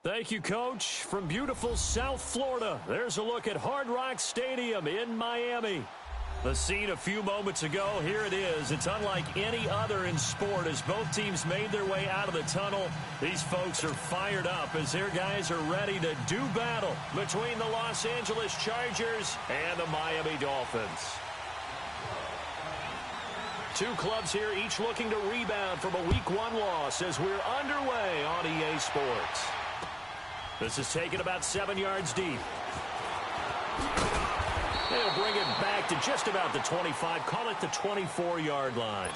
Thank you, Coach. From beautiful South Florida, there's a look at Hard Rock Stadium in Miami. The scene a few moments ago, here it is. It's unlike any other in sport as both teams made their way out of the tunnel. These folks are fired up as their guys are ready to do battle between the Los Angeles Chargers and the Miami Dolphins. Two clubs here, each looking to rebound from a Week 1 loss as we're underway on EA Sports. This is taken about 7 yards deep. They'll bring it back to just about the 25. Call it the 24-yard line.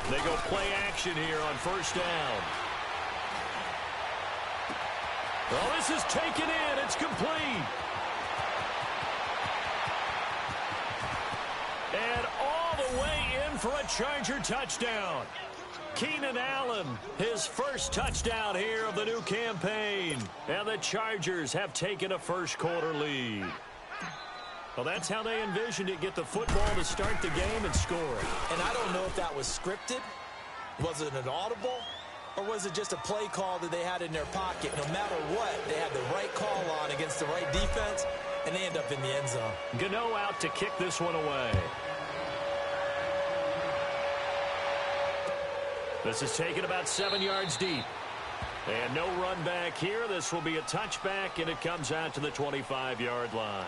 They go play action here on first down. Oh, this is taken in. It's complete. And all the way in for a Charger touchdown. Keenan Allen, his first touchdown here of the new campaign. And the Chargers have taken a first-quarter lead. Well, that's how they envisioned it, get the football to start the game and score. And I don't know if that was scripted, was it an audible, or was it just a play call that they had in their pocket? No matter what, they had the right call on against the right defense, and they end up in the end zone. Gano out to kick this one away. This is taken about 7 yards deep. And no run back here. This will be a touchback, and it comes out to the 25-yard line.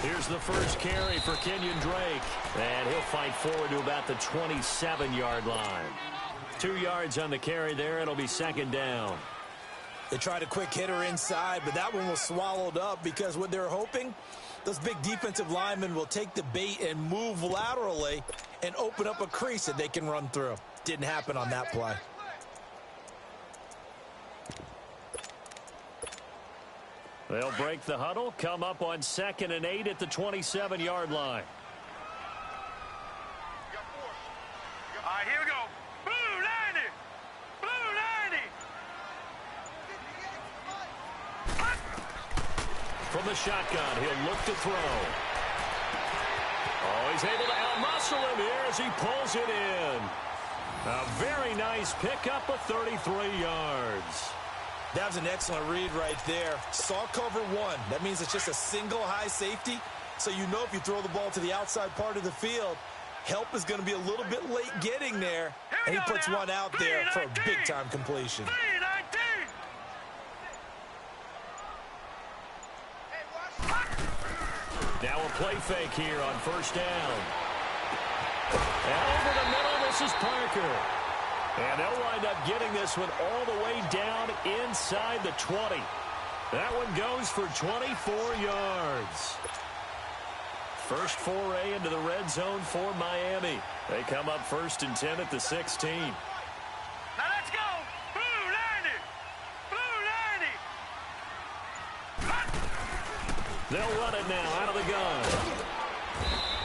Here's the first carry for Kenyon Drake. And he'll fight forward to about the 27-yard line. 2 yards on the carry there. It'll be second down. They tried a quick hitter inside, but that one was swallowed up because what they're hoping, those big defensive linemen will take the bait and move laterally and open up a crease that they can run through. Didn't happen on that play. They'll break the huddle, come up on 2nd and 8 at the 27-yard line. All right, here we go. Blue 90! Blue 90! From the shotgun, he'll look to throw. Oh, he's able to out-muscle him here as he pulls it in. A very nice pickup of 33 yards. That was an excellent read right there. Saw cover one. That means it's just a single high safety. So you know if you throw the ball to the outside part of the field, help is going to be a little bit late getting there. And he puts one out there for a big-time completion. Now a play fake here on first down. And over the middle, this is Parker. And they'll wind up getting this one all the way down inside the 20. That one goes for 24 yards. First foray into the red zone for Miami. They come up 1st and 10 at the 16. Now let's go! Blue 90! Blue 90! They'll run it now out of the gun.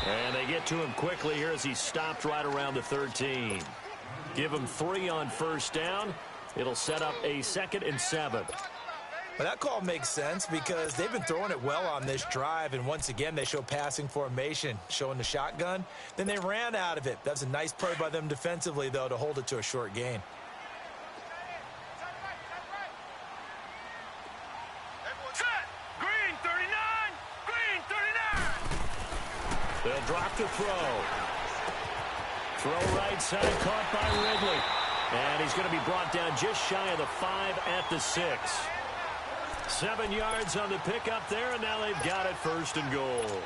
And they get to him quickly here as he stopped right around the 13. Give him 3 on first down. It'll set up a 2nd and 7. Well, that call makes sense because they've been throwing it well on this drive, and once again they show passing formation, showing the shotgun. Then they ran out of it. That's a nice play by them defensively, though, to hold it to a short gain. Set! Green 39! Green 39! They'll drop the throw. Throw right side, caught by Ridley. And he's going to be brought down just shy of the 5 at the 6. 7 yards on the pickup there, and now they've got it 1st and goal.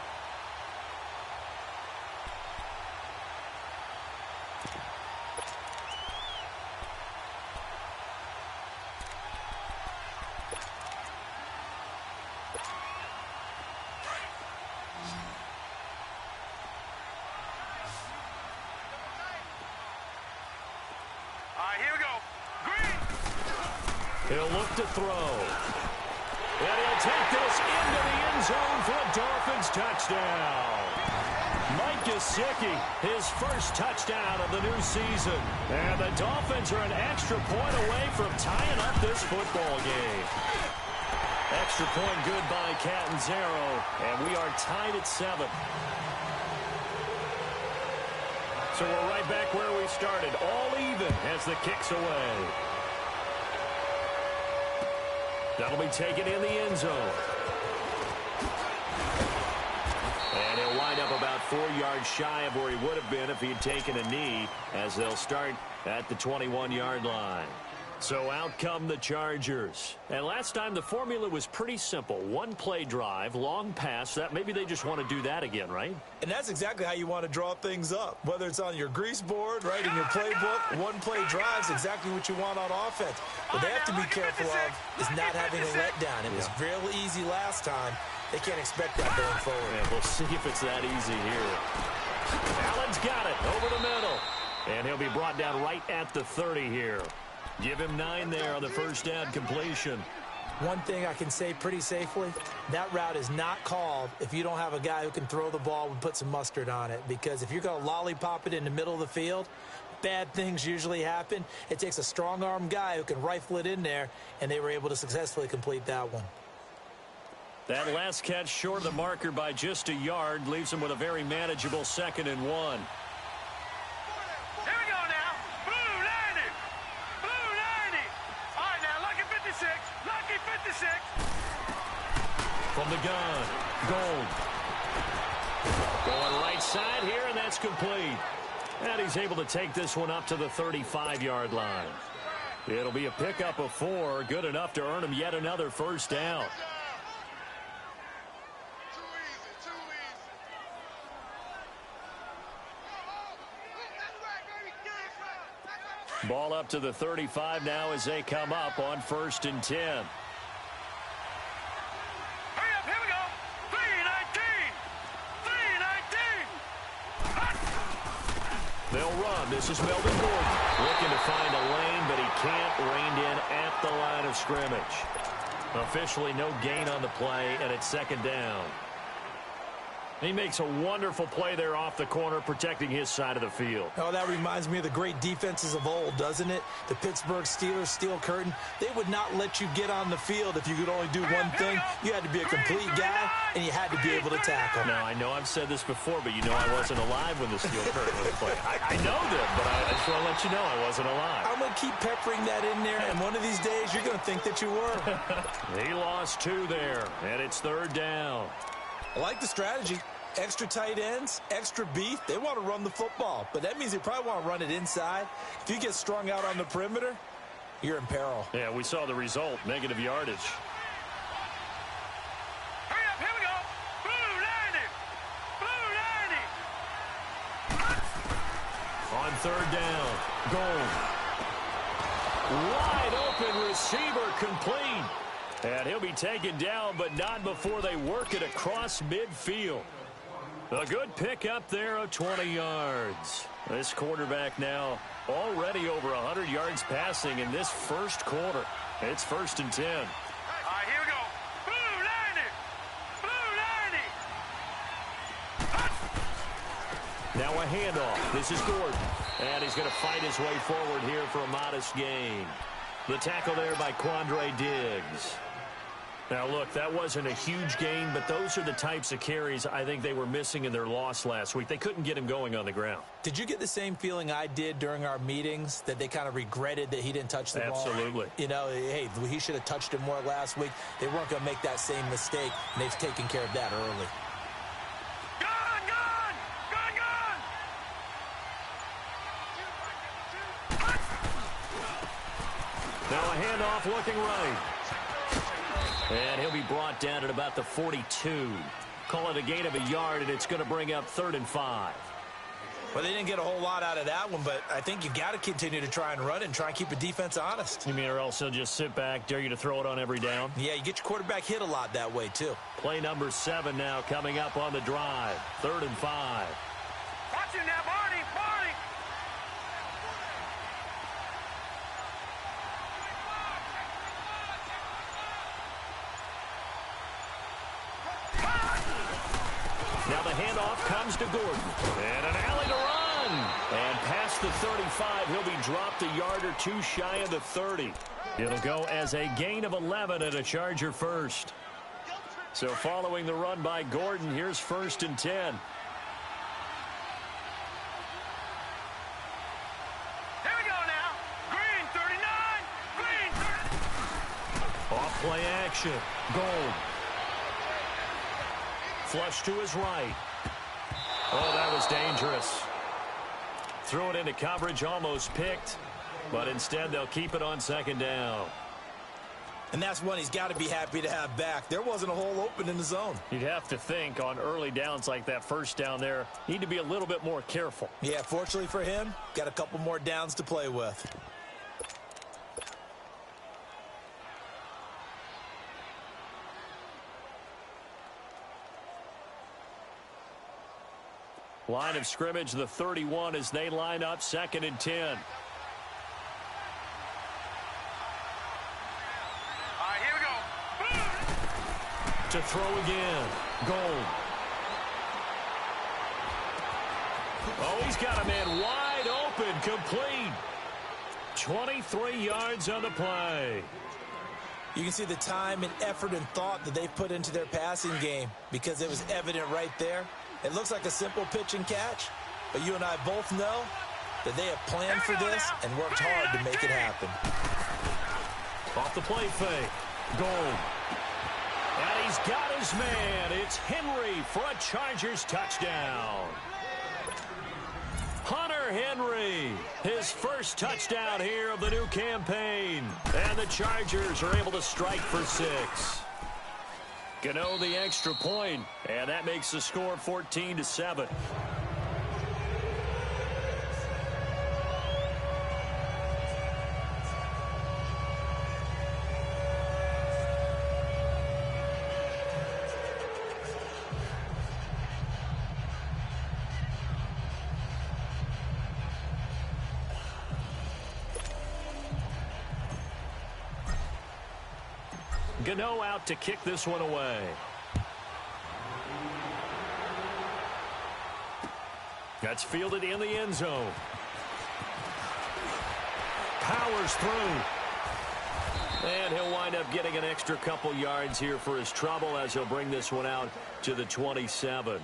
Here we go. Green. He'll look to throw. And he'll take this into the end zone for a Dolphins touchdown. Mike Gesicki, his first touchdown of the new season. And the Dolphins are an extra point away from tying up this football game. Extra point good by Catanzaro, and we are tied at 7. So we're right back where we started, all even as the kick's away. That'll be taken in the end zone. And he'll wind up about 4 yards shy of where he would have been if he had taken a knee, as they'll start at the 21-yard line. So out come the Chargers. And last time the formula was pretty simple. 1-play drive, long pass. That maybe they just want to do that again, right? And that's exactly how you want to draw things up. Whether it's on your grease board, right, in your playbook, 1-play drive's exactly what you want on offense. What they have to be careful of is not having a letdown. It was real easy last time. They can't expect that going forward. And we'll see if it's that easy here. Allen's got it over the middle. And he'll be brought down right at the 30 here. Give him 9 there on the first down completion. One thing I can say pretty safely, that route is not called if you don't have a guy who can throw the ball and put some mustard on it. Because if you're going to lollipop it in the middle of the field, bad things usually happen. It takes a strong-arm guy who can rifle it in there, and they were able to successfully complete that one. That last catch short of the marker by just a yard leaves him with a very manageable 2nd and 1. From the gun, Gold. Going right side here, and that's complete. And he's able to take this one up to the 35-yard line. It'll be a pickup of 4, good enough to earn him yet another first down. Ball up to the 35 now as they come up on 1st and 10. They'll run. This is Melvin Gordon looking to find a lane, but he can't. Reined in at the line of scrimmage. Officially no gain on the play, and it's 2nd down. He makes a wonderful play there off the corner, protecting his side of the field. Oh, that reminds me of the great defenses of old, doesn't it? The Pittsburgh Steelers, Steel Curtain. They would not let you get on the field if you could only do one thing. You had to be a complete guy, and you had to be able to tackle. Now, I know I've said this before, but you know I wasn't alive when the Steel Curtain was played. I know them, but I just want to let you know I wasn't alive. I'm going to keep peppering that in there, and one of these days you're going to think that you were. He lost 2 there, and it's 3rd down. I like the strategy. Extra tight ends, extra beef. They want to run the football, but that means they probably want to run it inside. If you get strung out on the perimeter, you're in peril. Yeah, we saw the result, negative yardage. Hurry up, here we go. Blue 90. On 3rd down, Gold. Wide open receiver complete. And he'll be taken down, but not before they work it across midfield. A good pick up there of 20 yards. This quarterback now already over 100 yards passing in this first quarter. It's 1st and 10. All right, here we go. Blue 90. Now a handoff. This is Gordon. And he's going to fight his way forward here for a modest gain. The tackle there by Quandre Diggs. Now, look, that wasn't a huge gain, but those are the types of carries I think they were missing in their loss last week. They couldn't get him going on the ground. Did you get the same feeling I did during our meetings, that they kind of regretted that he didn't touch the ball? Absolutely. You know, hey, he should have touched it more last week. They weren't going to make that same mistake, and they've taken care of that early. Gun! Now a handoff looking right. And he'll be brought down at about the 42. Call it a gain of a yard, and it's going to bring up 3rd and 5. Well, they didn't get a whole lot out of that one, but I think you've got to continue to try and run it and try and keep the defense honest. You mean or else he'll just sit back, dare you to throw it on every down? Yeah, you get your quarterback hit a lot that way, too. Play number 7 now coming up on the drive. 3rd and 5. Watch it now, Barney. Barney. Now the handoff comes to Gordon. And an alley to run. And past the 35, he'll be dropped a yard or two shy of the 30. It'll go as a gain of 11 and a Charger first. So following the run by Gordon, here's 1st and 10. Here we go now. Green 39. Green 30. Off play action. Gold. Flush to his right. Oh, that was dangerous. Threw it into coverage, almost picked. But instead, they'll keep it on 2nd down. And that's one he's got to be happy to have back. There wasn't a hole open in the zone. You'd have to think on early downs like that 1st down there, need to be a little bit more careful. Yeah, fortunately for him, got a couple more downs to play with. Line of scrimmage, the 31 as they line up 2nd and 10. All right, here we go. Boom. To throw again. Gold. Oh, he's got a man wide open, complete. 23 yards on the play. You can see the time and effort and thought that they've put into their passing game because it was evident right there. It looks like a simple pitch and catch, but you and I both know that they have planned for this and worked hard to make it happen. Off the play fake. Gold. And he's got his man. It's Henry for a Chargers touchdown. Hunter Henry, his first touchdown here of the new campaign. And the Chargers are able to strike for 6. Gano the extra point, and that makes the score 14-7. Gano out to kick this one away. That's fielded in the end zone. Powers through. And he'll wind up getting an extra couple yards here for his trouble as he'll bring this one out to the 27.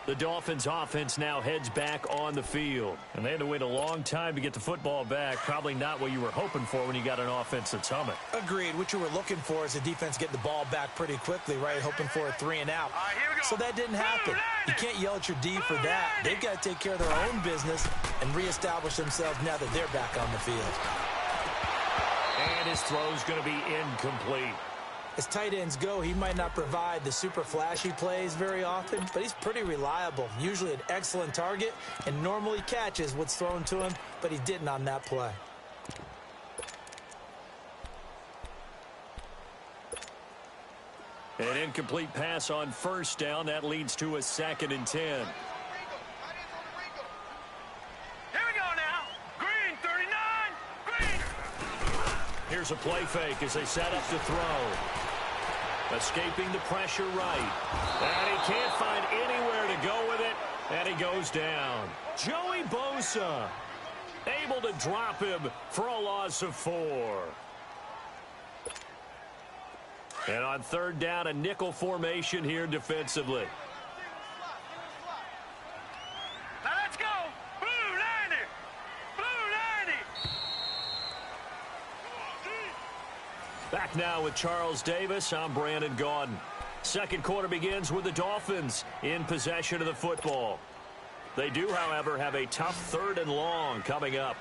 The Dolphins offense now heads back on the field. And they had to wait a long time to get the football back. Probably not what you were hoping for when you got an offense that's humming. Agreed. What you were looking for is the defense getting the ball back pretty quickly, right? Hoping for a 3 and out. So that didn't happen. You can't yell at your D for that. They've got to take care of their own business and reestablish themselves now that they're back on the field. And his throw's going to be incomplete. As tight ends go, he might not provide the super flashy plays very often, but he's pretty reliable, usually an excellent target, and normally catches what's thrown to him, but he didn't on that play. An incomplete pass on 1st down. That leads to a 2nd and 10. Here we go now. Green 39. Green. Here's a play fake as they set up to throw. Escaping the pressure right. And he can't find anywhere to go with it. And he goes down. Joey Bosa able to drop him for a loss of 4. And on 3rd down, a nickel formation here defensively. Now let's go. Blue 90. Blue 90. Back now with Charles Davis. I'm Brandon Gaudin. Second quarter begins with the Dolphins in possession of the football. They do, however, have a tough 3rd and long coming up.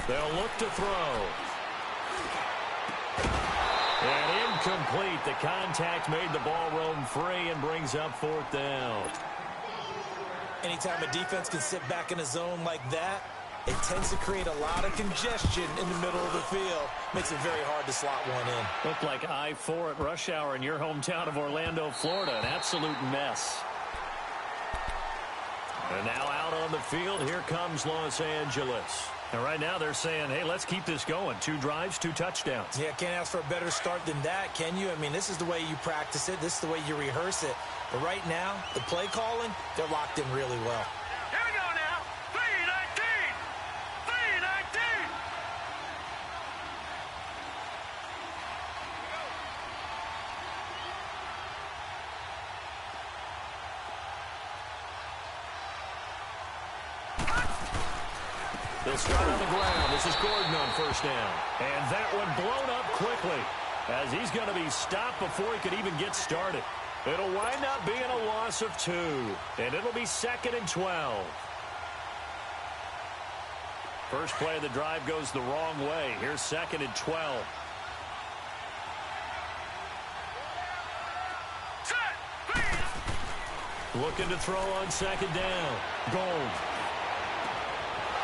They'll look to throw. And incomplete. The contact made the ball roam free and brings up fourth down. Anytime a defense can sit back in a zone like that, it tends to create a lot of congestion in the middle of the field. Makes it very hard to slot one in. Looked like I-4 at rush hour in your hometown of Orlando, Florida. An absolute mess. And now out on the field, here comes Los Angeles. And right now they're saying, hey, let's keep this going. 2 drives, 2 touchdowns. Yeah, can't ask for a better start than that, can you? I mean, this is the way you practice it. This is the way you rehearse it. But right now, the play calling, they're locked in really well. Here we go now. 319. 319. They'll start on the ground. This is Gordon on first down. And that one blown up quickly as he's going to be stopped before he could even get started. It'll wind up being a loss of 2. And it'll be 2nd and 12. First play of the drive goes the wrong way. Here's 2nd and 12. Looking to throw on 2nd down. Gold.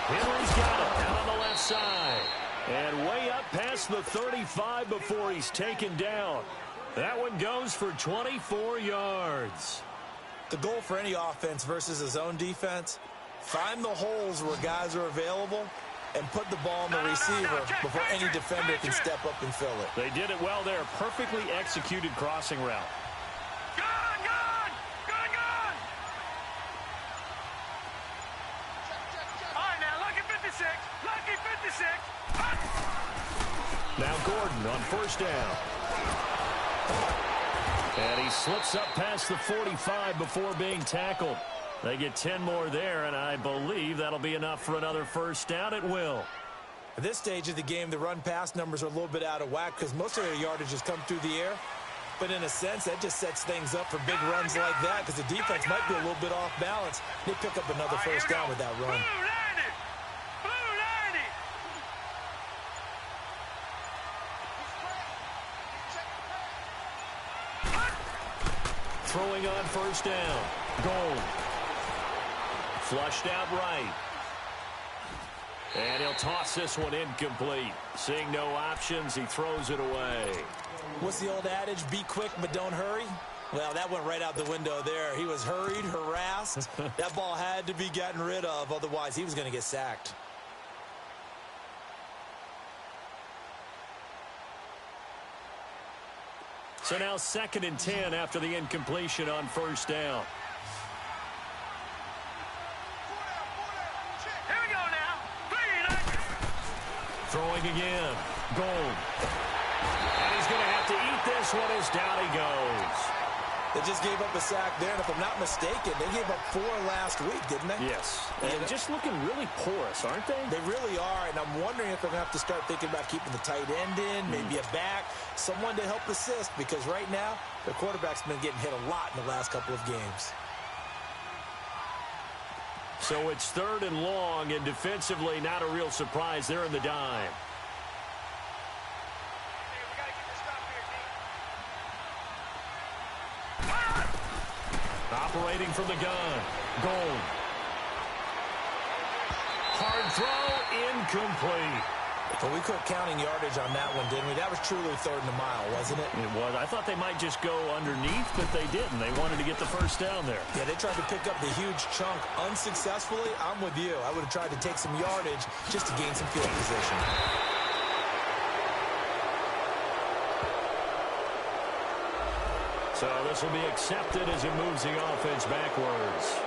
Henry's got it down on the left side. And way up past the 35 before he's taken down. That one goes for 24 yards. The goal for any offense versus a zone defense, find the holes where guys are available and put the ball on the receiver before any defender can step up and fill it. They did it well there. Perfectly executed crossing route. Now Gordon on first down. And he slips up past the 45 before being tackled. They get 10 more there, and I believe that'll be enough for another first down. It will. At this stage of the game, the run-pass numbers are a little bit out of whack because most of their yardage has come through the air. But in a sense, that just sets things up for big runs like that because the defense might be a little bit off balance. They pick up another first down with that run. Throwing on first down. Gold. Flushed out right. And he'll toss this one incomplete. Seeing no options, he throws it away. What's the old adage? Be quick, but don't hurry. Well, that went right out the window there. He was hurried, harassed. That ball had to be gotten rid of. Otherwise, he was going to get sacked. So now 2nd and 10 after the incompletion on first down. Here we go now. Throwing again. Gold. And he's going to have to eat this one as down he goes. They just gave up a sack there, and if I'm not mistaken, they gave up 4 last week, didn't they? Yes. And just looking really porous, aren't they? They really are, and I'm wondering if they're going to have to start thinking about keeping the tight end in, maybe a back, someone to help assist, because right now, their quarterback's been getting hit a lot in the last couple of games. So it's 3rd and long, and defensively, not a real surprise. They're in the dime. Operating from the gun. Gold. Hard throw, incomplete. But we quit counting yardage on that one, didn't we? That was truly 3rd and a mile, wasn't it? It was. I thought they might just go underneath, but they didn't. They wanted to get the first down there. Yeah, they tried to pick up the huge chunk unsuccessfully. I'm with you. I would have tried to take some yardage just to gain some field position. So this will be accepted as it moves the offense backwards.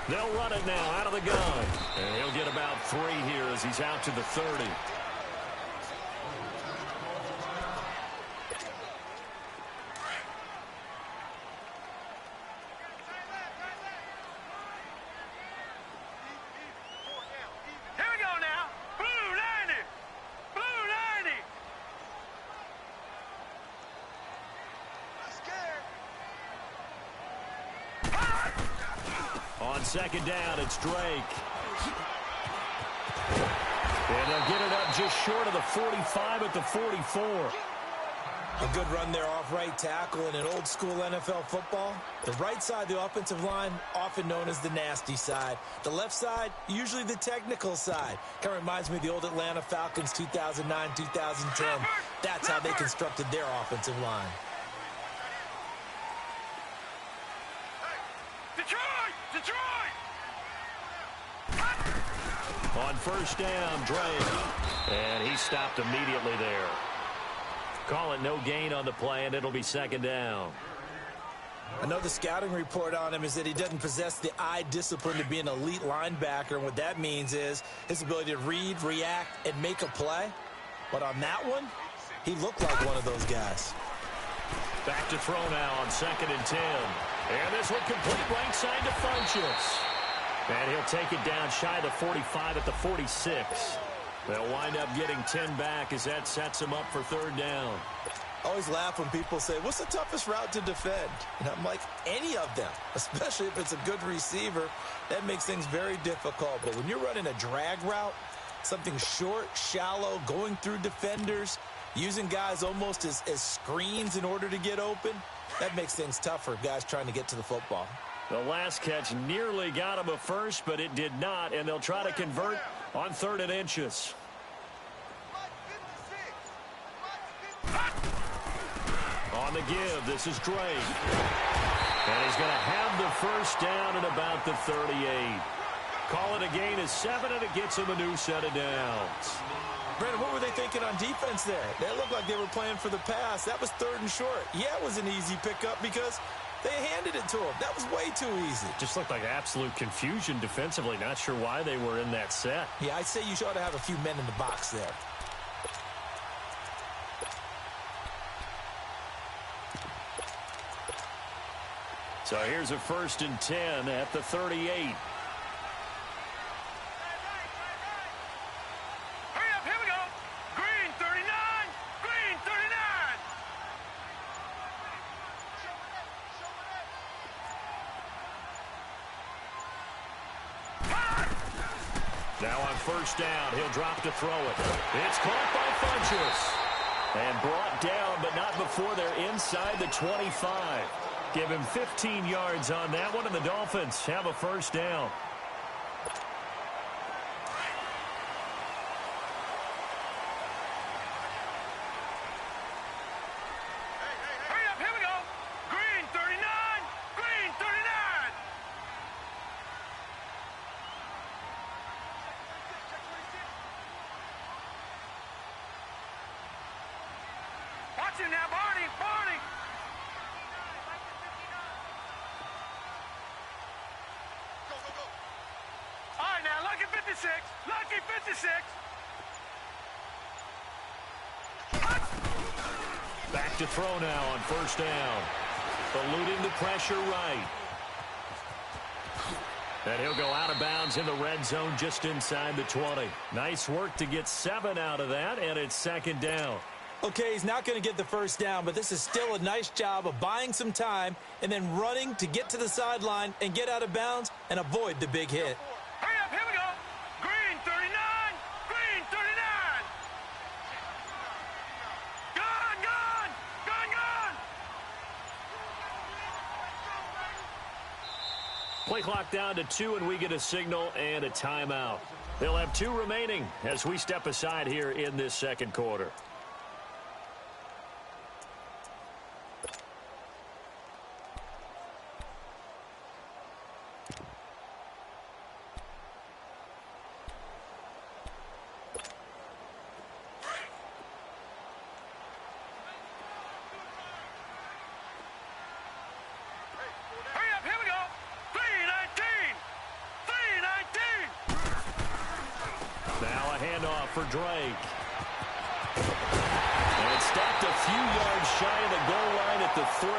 They'll run it now out of the gun. And he'll get about 3 here as he's out to the 30. On second down, it's Drake. And they'll get it up just short of the 45 at the 44. A good run there off right tackle in an old-school NFL football. The right side of the offensive line, often known as the nasty side. The left side, usually the technical side. Kind of reminds me of the old Atlanta Falcons 2009, 2010. That's how they constructed their offensive line. Detroit! Detroit! On first down, Drake. And he stopped immediately there. Call it no gain on the play, and it'll be second down. I know the scouting report on him is that he doesn't possess the eye discipline to be an elite linebacker, and what that means is his ability to read, react, and make a play. But on that one, he looked like one of those guys. Back to throw now on second and 10. And this one complete right side to Funchess. And he'll take it down shy of the 45 at the 46. They'll wind up getting 10 back as that sets them up for third down. I always laugh when people say, what's the toughest route to defend? And I'm like, any of them, especially if it's a good receiver. That makes things very difficult. But when you're running a drag route, something short, shallow, going through defenders, using guys almost as screens in order to get open, that makes things tough for guys trying to get to the football. The last catch nearly got him a first, but it did not, and they'll try to convert on 3rd and inches. On the give, this is Drake. And he's going to have the first down at about the 38. Call it a gain of 7, and it gets him a new set of downs. Brandon, what were they thinking on defense there? They looked like they were playing for the pass. That was 3rd and short. Yeah, it was an easy pickup because they handed it to him. That was way too easy. Just looked like absolute confusion defensively. Not sure why they were in that set. Yeah, I'd say you ought to have a few men in the box there. So here's a 1st and 10 at the 38. Hurry up, here we go. Green 39, green 39. Now on first down, he'll drop to throw it. It's caught by Funchess. And brought down, but not before they're inside the 25. Give him 15 yards on that one, and the Dolphins have a first down. Hurry up, here we go. Green 39, green 39. Watch it now, Barney, Barney. All right, now, lucky 56, lucky 56. Back to throw now on first down. Eluding the pressure right. And he'll go out of bounds in the red zone just inside the 20. Nice work to get 7 out of that, and it's second down. Okay, he's not going to get the first down, but this is still a nice job of buying some time and then running to get to the sideline and get out of bounds and avoid the big hit. Hurry up, here we go. Green 39, green 39. Gone, gone, gone, gone. Play clock down to 2, and we get a signal and a timeout. They'll have 2 remaining as we step aside here in this second quarter. Hurry up, here we go. 319, 319. Now a handoff for Drake. And it's stopped a few yards shy of the goal line at the 3.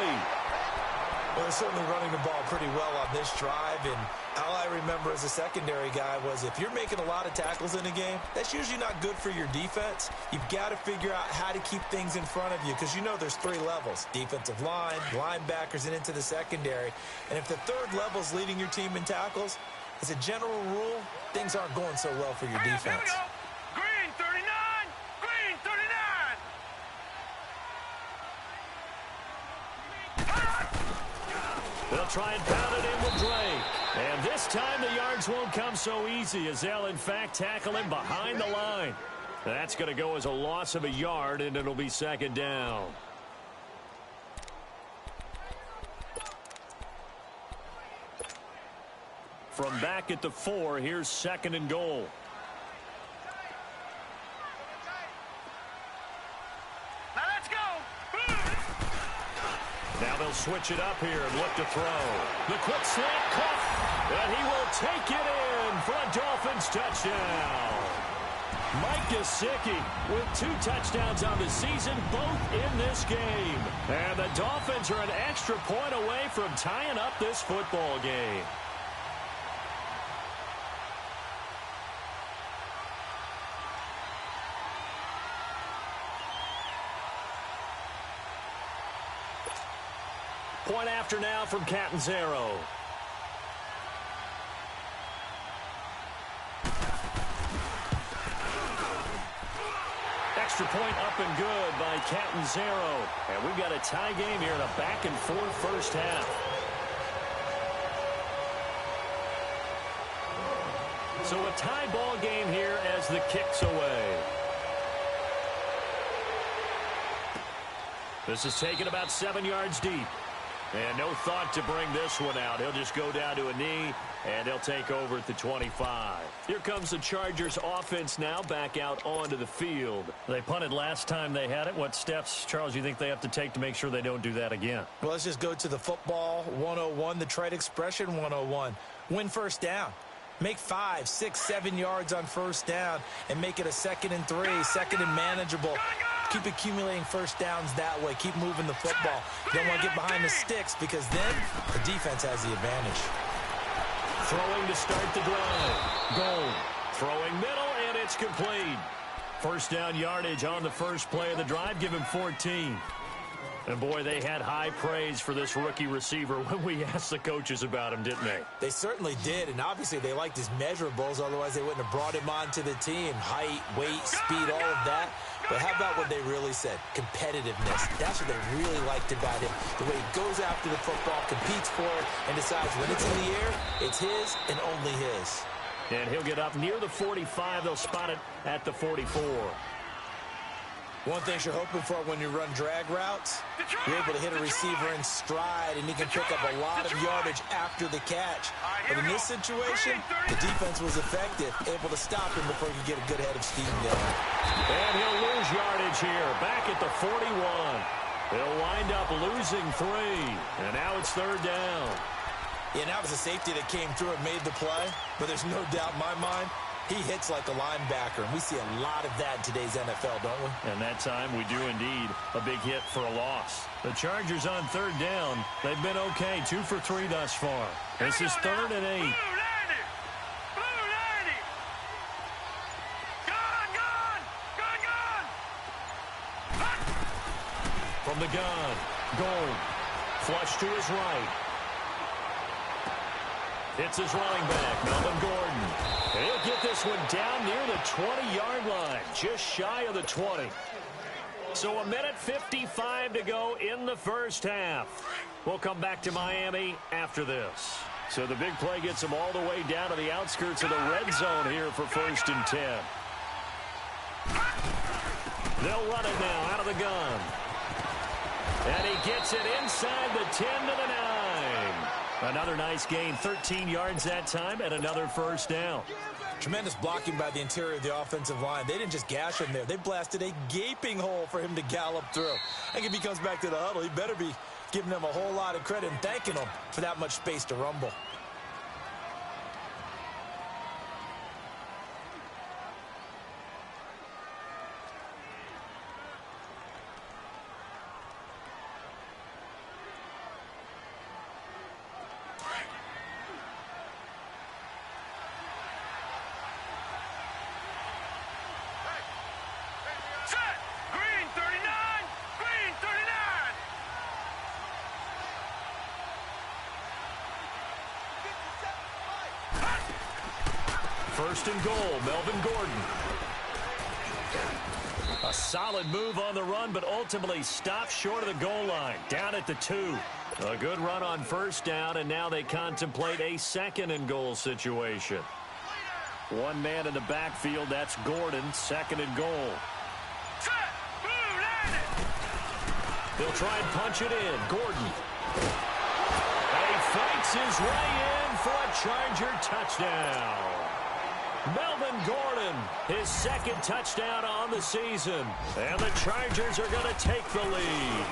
Well, they're certainly running the ball pretty well on this drive, and all I remember as a secondary guy was if you're making a lot of tackles in a game, that's usually not good for your defense. You've got to figure out how to keep things in front of you because you know there's three levels: defensive line, linebackers, and into the secondary. And if the third level is leading your team in tackles, as a general rule, things aren't going so well for your defense. Here we go. Green 39. Green 39. They'll try and pound it in with Drake. And this time the yards won't come so easy as they'll, in fact, tackle him behind the line. That's going to go as a loss of a yard, and it'll be second down. From back at the 4, here's second and goal. Now let's go. Now they'll switch it up here and look to throw. The quick slant caught, and he will take it in for a Dolphins touchdown. Mike Gesicki with 2 touchdowns on the season, both in this game. And the Dolphins are an extra point away from tying up this football game. Point after now from Catanzaro. Extra point up and good by Catanzaro. And we've got a tie game here in a back-and-forth first half. So a tie ball game here as the kick's away. This is taken about 7 yards deep. And no thought to bring this one out. He'll just go down to a knee, and he'll take over at the 25. Here comes the Chargers offense now back out onto the field. They punted last time they had it. What steps, Charles, you think they have to take to make sure they don't do that again? Well, let's just go to the football 101, the trite expression 101. Win first down. Make 5, 6, 7 yards on first down and make it a 2nd and 3, 2nd and manageable. Keep accumulating first downs that way. Keep moving the football. You don't want to get behind the sticks because then the defense has the advantage. Throwing to start the drive. Goal. Throwing middle, and it's complete. First down yardage on the first play of the drive. Give him 14. And, boy, they had high praise for this rookie receiver when we asked the coaches about him, didn't they? They certainly did, and obviously they liked his measurables. Otherwise, they wouldn't have brought him onto the team. Height, weight, speed, all of that. But how about what they really said? Competitiveness. That's what they really liked about him. The way he goes after the football, competes for it, and decides when it's in the air, it's his and only his. And he'll get up near the 45. They'll spot it at the 44. One thing you're hoping for when you run drag routes, you're able to hit a receiver in stride, and he can pick up a lot of yardage after the catch. But in this situation, the defense was effective, able to stop him before he could get a good head of steam going. And he'll lose yardage here, back at the 41. They'll wind up losing 3, and now it's third down. Yeah, now it was a safety that came through and made the play, but there's no doubt in my mind, he hits like a linebacker, and we see a lot of that in today's NFL, don't we? And that time we do indeed a big hit for a loss. The Chargers on third down. They've been okay, 2 for 3 thus far. This is 3rd and 8. Blue 90. Gone. From the gun, Gold. Flush to his right. It's his running back, Melvin Gordon. And he'll get this one down near the 20-yard line, just shy of the 20. So a minute 55 to go in the first half. We'll come back to Miami after this. So the big play gets them all the way down to the outskirts of the red zone here for 1st and 10. They'll run it now out of the gun. And he gets it inside the 10 to the 9. Another nice gain, 13 yards that time, and another first down. Tremendous blocking by the interior of the offensive line. They didn't just gash him there. They blasted a gaping hole for him to gallop through. I think if he comes back to the huddle, he better be giving them a whole lot of credit and thanking them for that much space to rumble. first and goal. Melvin Gordon. A solid move on the run, but ultimately stopped short of the goal line. Down at the 2. A good run on first down, and now they contemplate a second and goal situation. One man in the backfield, that's Gordon, second and goal. They'll try and punch it in. Gordon. And he fights his way in for a Charger touchdown. Melvin Gordon, his second touchdown on the season. And the Chargers are going to take the lead.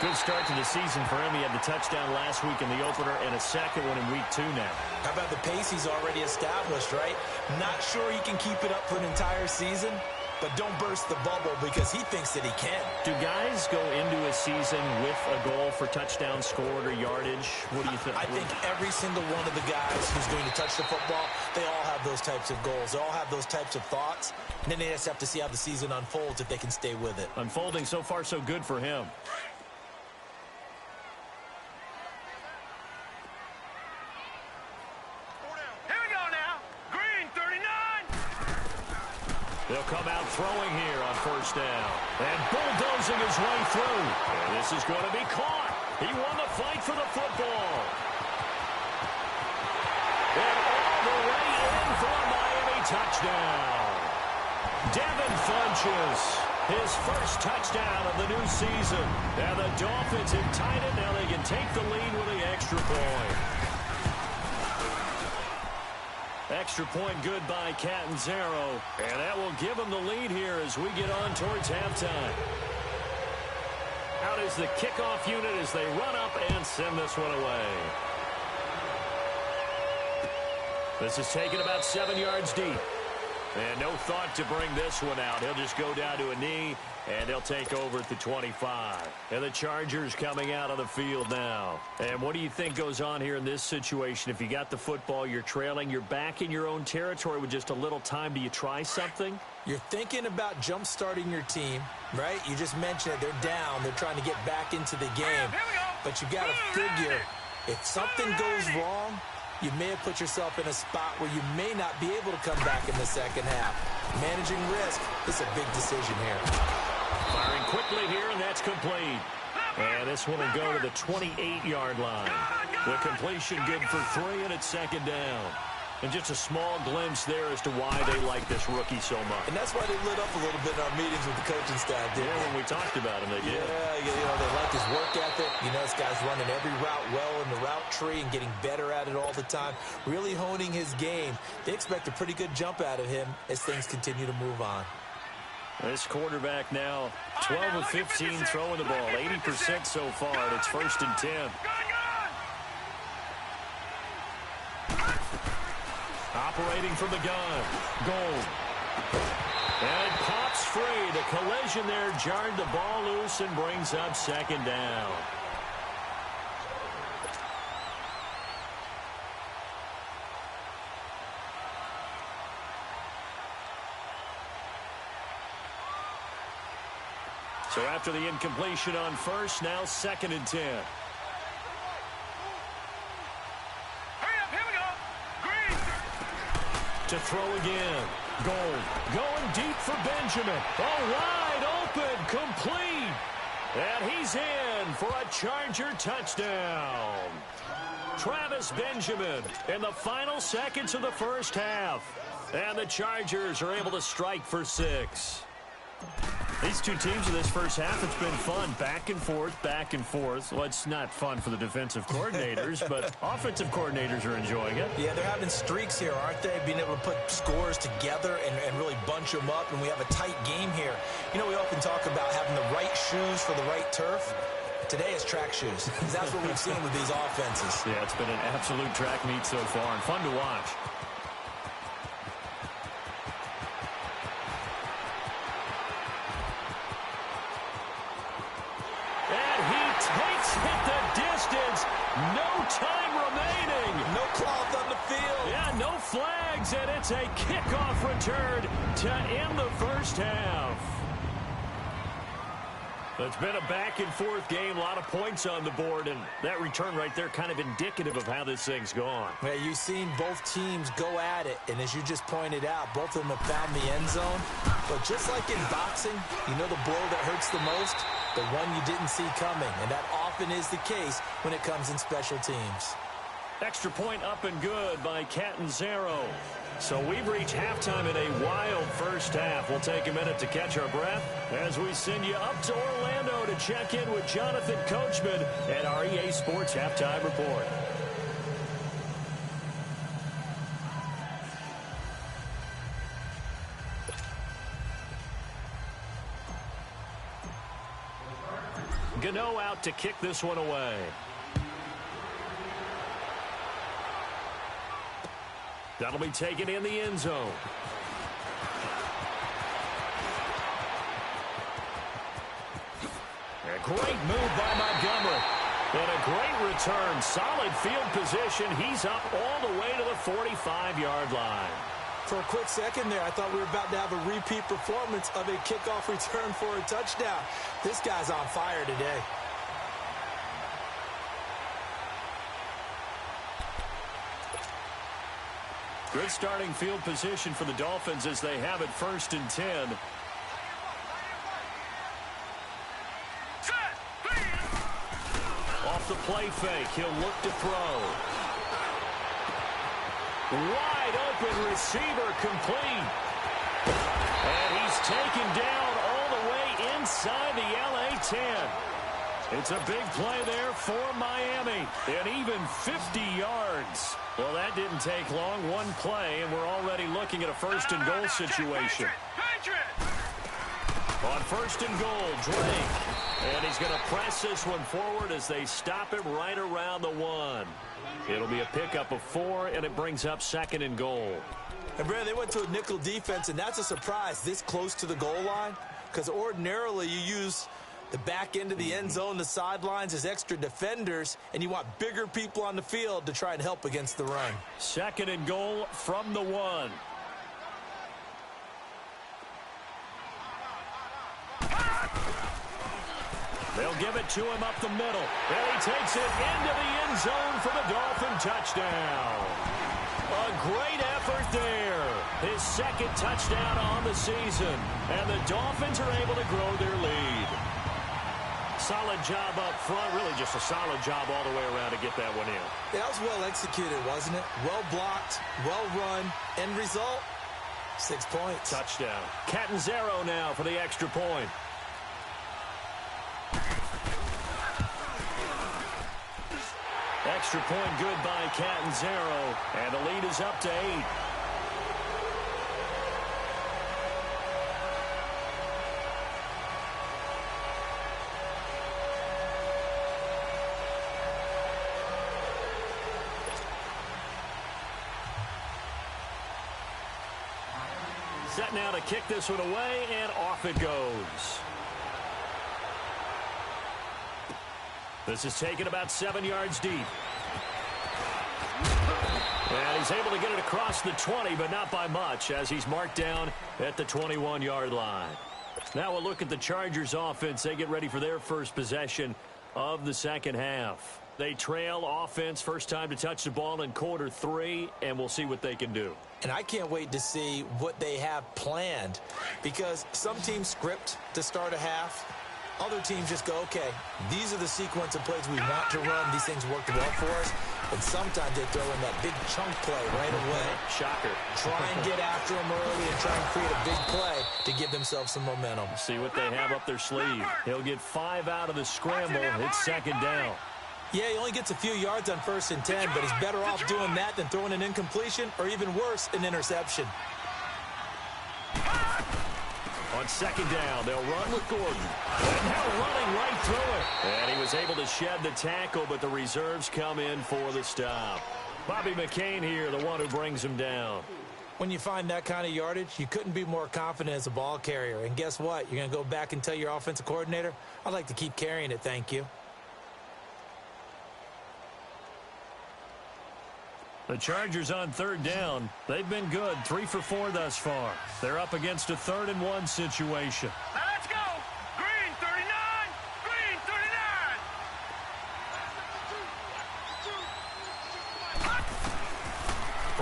Good start to the season for him. He had the touchdown last week in the opener and a second one in week 2 now. How about the pace he's already established, right? Not sure he can keep it up for an entire season, but don't burst the bubble because he thinks that he can. Do guys go into a season with a goal for touchdown scored or yardage? What do you think? I think every single one of the guys who's going to touch the football, they all have those types of goals. They all have those types of thoughts. And then they just have to see how the season unfolds if they can stay with it. Unfolding so far so good for him. They'll come out throwing here on first down. And bulldozing his way through. And this is going to be caught. He won the fight for the football. And all the way in for a Miami touchdown. Devin Funchess, his first touchdown of the new season. And the Dolphins have tied it. Now they can take the lead with the extra point. Extra point good by Catanzaro. And that will give them the lead here as we get on towards halftime. Out is the kickoff unit as they run up and send this one away. This is taken about 7 yards deep. And no thought to bring this one out. He'll just go down to a knee, and they'll take over at the 25. And the Chargers coming out on the field now. And what do you think goes on here in this situation? If you got the football, you're trailing, you're back in your own territory with just a little time. Do you try something? You're thinking about jump-starting your team, right? You just mentioned it. They're down. They're trying to get back into the game. But you got to figure, if something goes wrong, you may have put yourself in a spot where you may not be able to come back in the second half. Managing risk is a big decision here. Firing quickly here, and that's complete. And this one will go to the 28-yard line. The completion good for 3, and it's second down. And just a small glimpse there as to why they like this rookie so much. And that's why they lit up a little bit in our meetings with the coaching staff, didn't they? When we talked about him, they did. Yeah, they like his work ethic. You know, this guy's running every route well in the route tree and getting better at it all the time. Really honing his game. They expect a pretty good jump out of him as things continue to move on. This quarterback now, 12 of 15 throwing the ball, 80% so far, and it's first and 10. Operating from the gun. Gold. And it pops free. The collision there jarred the ball loose and brings up second down. So after the incompletion on first, now second and 10. To throw again. Gold going deep for Benjamin. Oh, wide open, complete. And he's in for a Charger touchdown. Travis Benjamin in the final seconds of the first half. And the Chargers are able to strike for 6. These two teams in this first half, it's been fun. Back and forth, back and forth. Well, it's not fun for the defensive coordinators, but offensive coordinators are enjoying it. Yeah, they're having streaks here, aren't they? Being able to put scores together and really bunch them up, and we have a tight game here. You know, we often talk about having the right shoes for the right turf. Today is track shoes, because that's what we've seen with these offenses. Yeah, it's been an absolute track meet so far, and fun to watch. No time remaining. No cloth on the field. Yeah, no flags, and it's a kickoff return to end the first half. It's been a back-and-forth game, a lot of points on the board, and that return right there kind of indicative of how this thing's gone. Yeah, you've seen both teams go at it, and as you just pointed out, both of them have found the end zone. But just like in boxing, you know the blow that hurts the most? The one you didn't see coming, and that often is the case when it comes in special teams. Extra point up and good by Catanzaro. So we've reached halftime in a wild first half. We'll take a minute to catch our breath as we send you up to Orlando to check in with Jonathan Coachman at our EA Sports Halftime Report. Gano out to kick this one away. That'll be taken in the end zone. A great move by Montgomery. And a great return. Solid field position. He's up all the way to the 45-yard line. For a quick second there, I thought we were about to have a repeat performance of a kickoff return for a touchdown. This guy's on fire today. Good starting field position for the Dolphins as they have it 1st and 10. Off the play fake, he'll look to throw. Wide open receiver complete. And he's taken down all the way inside the LA 10. It's a big play there for Miami. And even 50 yards. Well, that didn't take long. One play, and we're already looking at a 1st and goal situation. On 1st and goal, Drake. And he's going to press this one forward as they stop him right around the 1. It'll be a pickup of 4, and it brings up 2nd and goal. And, Brad, they went to a nickel defense, and that's a surprise this close to the goal line, because ordinarily you use the back end of the end zone, the sidelines as extra defenders, and you want bigger people on the field to try and help against the run. 2nd and goal from the 1. They'll give it to him up the middle. And he takes it into the end zone for the Dolphin touchdown. A great effort there. His 2nd touchdown on the season. And the Dolphins are able to grow their lead. Solid job up front. Really just a solid job all the way around to get that one in. Yeah, that was well executed, wasn't it? Well blocked, well run. End result, 6 points. Touchdown. Catanzaro now for the extra point. Extra point good by Catanzaro. And the lead is up to 8. Set now to kick this one away, and off it goes. This is taken about 7 yards deep. And he's able to get it across the 20, but not by much, as he's marked down at the 21-yard line. Now we'll look at the Chargers offense. They get ready for their first possession of the second half. They trail offense, first time to touch the ball in quarter 3, and we'll see what they can do. And I can't wait to see what they have planned, because some teams script to start a half. Other teams just go, okay, these are the sequence of plays we want to run. These things worked well for us. And sometimes they throw in that big chunk play right away. Shocker. Try and get after them early and try and create a big play to give themselves some momentum. See what they have up their sleeve. He'll get 5 out of the scramble. It's 2nd down. Yeah, he only gets a few yards on 1st and 10, but he's better off doing that than throwing an incompletion or even worse, an interception. On 2nd down, they'll run with Gordon. And now running right through it. And he was able to shed the tackle, but the reserves come in for the stop. Bobby McCain here, the one who brings him down. When you find that kind of yardage, you couldn't be more confident as a ball carrier. And guess what? You're going to go back and tell your offensive coordinator, I'd like to keep carrying it, thank you. The Chargers on 3rd down. They've been good, 3 for 4 thus far. They're up against a 3rd and 1 situation. Now let's go. Green 39,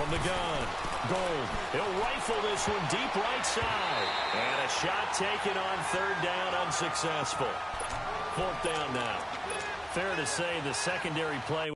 From the gun, Gold. He'll rifle this one deep right side. And a shot taken on third down, unsuccessful. Fourth down now. Fair to say the secondary play.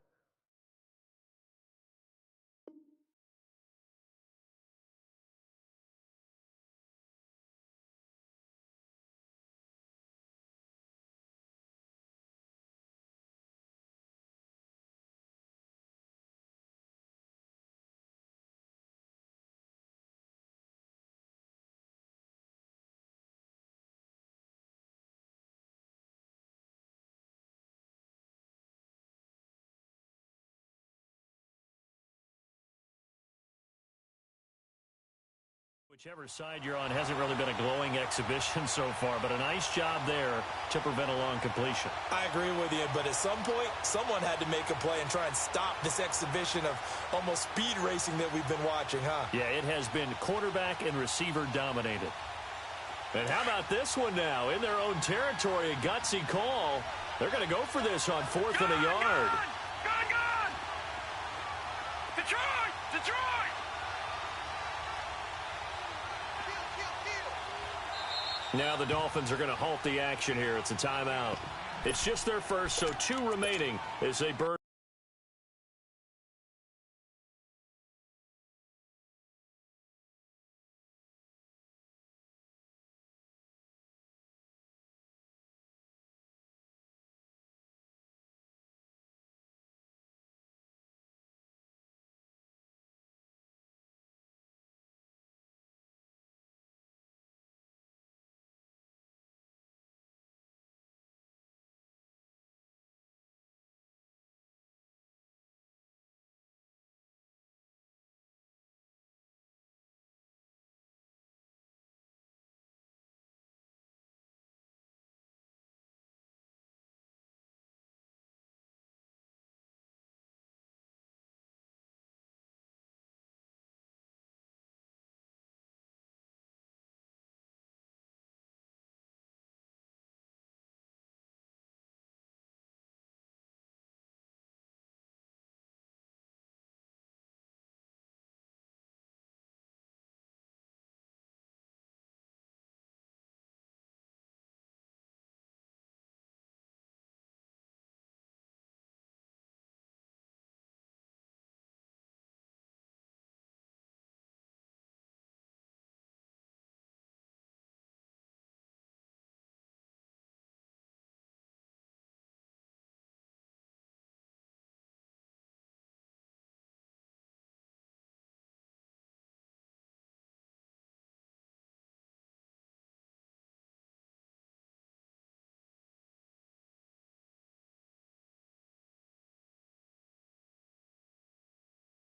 Whichever side you're on hasn't really been a glowing exhibition so far, but a nice job there to prevent a long completion. I agree with you, but at some point, someone had to make a play and try and stop this exhibition of almost speed racing that we've been watching, huh? Yeah, it has been quarterback and receiver dominated. And how about this one now? In their own territory, a gutsy call. They're going to go for this on fourth and a yard. Gun! Detroit! Now the Dolphins are going to halt the action here. It's a timeout. It's just their first, so 2 remaining as they burn.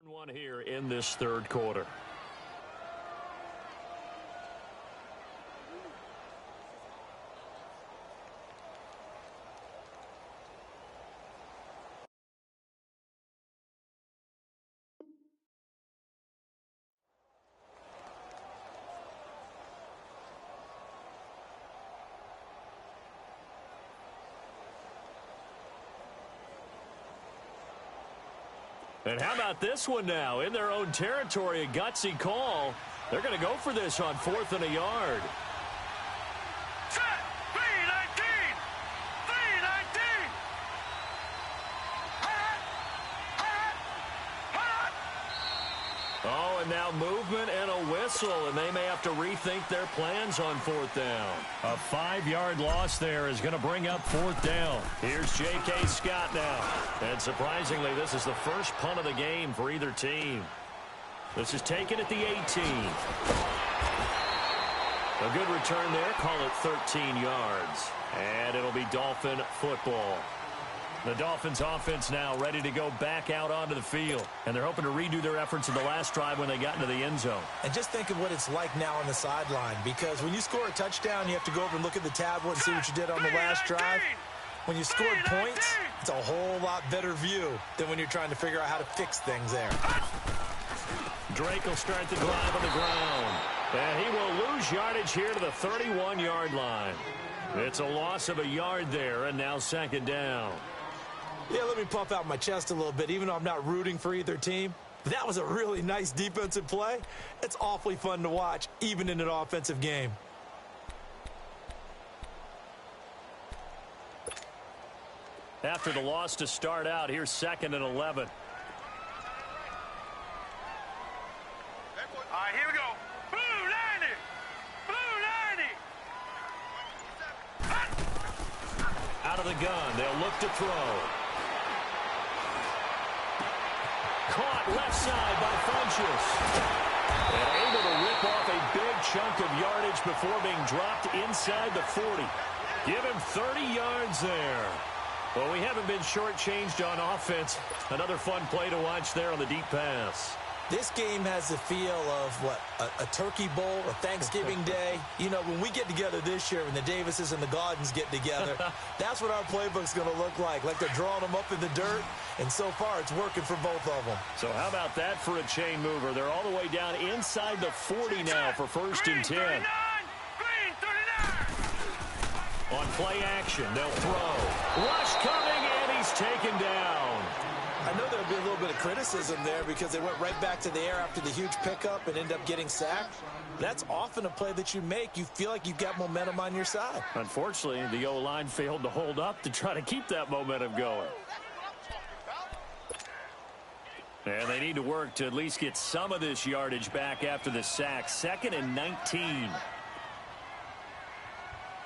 One here in this third quarter. And how about this one now? In their own territory, a gutsy call. They're going to go for this on fourth and a yard. Set! 319! 319! Oh, and now movement and a whistle, and they may have to rethink their plans on fourth down. A 5-yard loss there is going to bring up fourth down. Here's J.K. Scott now. And surprisingly, this is the first punt of the game for either team. This is taken at the 18. A good return there. Call it 13 yards. And it'll be Dolphin football. The Dolphins offense now ready to go back out onto the field. And they're hoping to redo their efforts in the last drive when they got into the end zone. And just think of what it's like now on the sideline, because when you score a touchdown, you have to go over and look at the tablet and see what you did on the last drive. When you scored points, it's a whole lot better view than when you're trying to figure out how to fix things there. Drake will start the drive on the ground. And he will lose yardage here to the 31-yard line. It's a loss of a yard there, and now second down. Yeah, let me puff out my chest a little bit. Even though I'm not rooting for either team, That was a really nice defensive play. It's awfully fun to watch, even in an offensive game. After the loss to start out, here's 2nd and 11. All right, here we go. Blue 90. Blue 90. Out of the gun. They'll look to throw. Caught left side by Funchess. And able to rip off a big chunk of yardage before being dropped inside the 40. Give him 30 yards there. Well, we haven't been shortchanged on offense. Another fun play to watch there on the deep pass. This game has the feel of, what, a turkey bowl, a Thanksgiving day. You know, when we get together this year, when the Davises and the Gaudens get together, that's what our playbook's going to look like. Like they're drawing them up in the dirt, and so far it's working for both of them. So how about that for a chain mover? They're all the way down inside the 40 now for 1st and 10. Green 39. On play action, they'll throw. Rush coming, and he's taken down. I know there'll be a little bit of criticism there because they went right back to the air after the huge pickup and ended up getting sacked. That's often a play that you make. You feel like you've got momentum on your side. Unfortunately, the O-line failed to hold up to try to keep that momentum going. And they need to work to at least get some of this yardage back after the sack. 2nd and 19. Here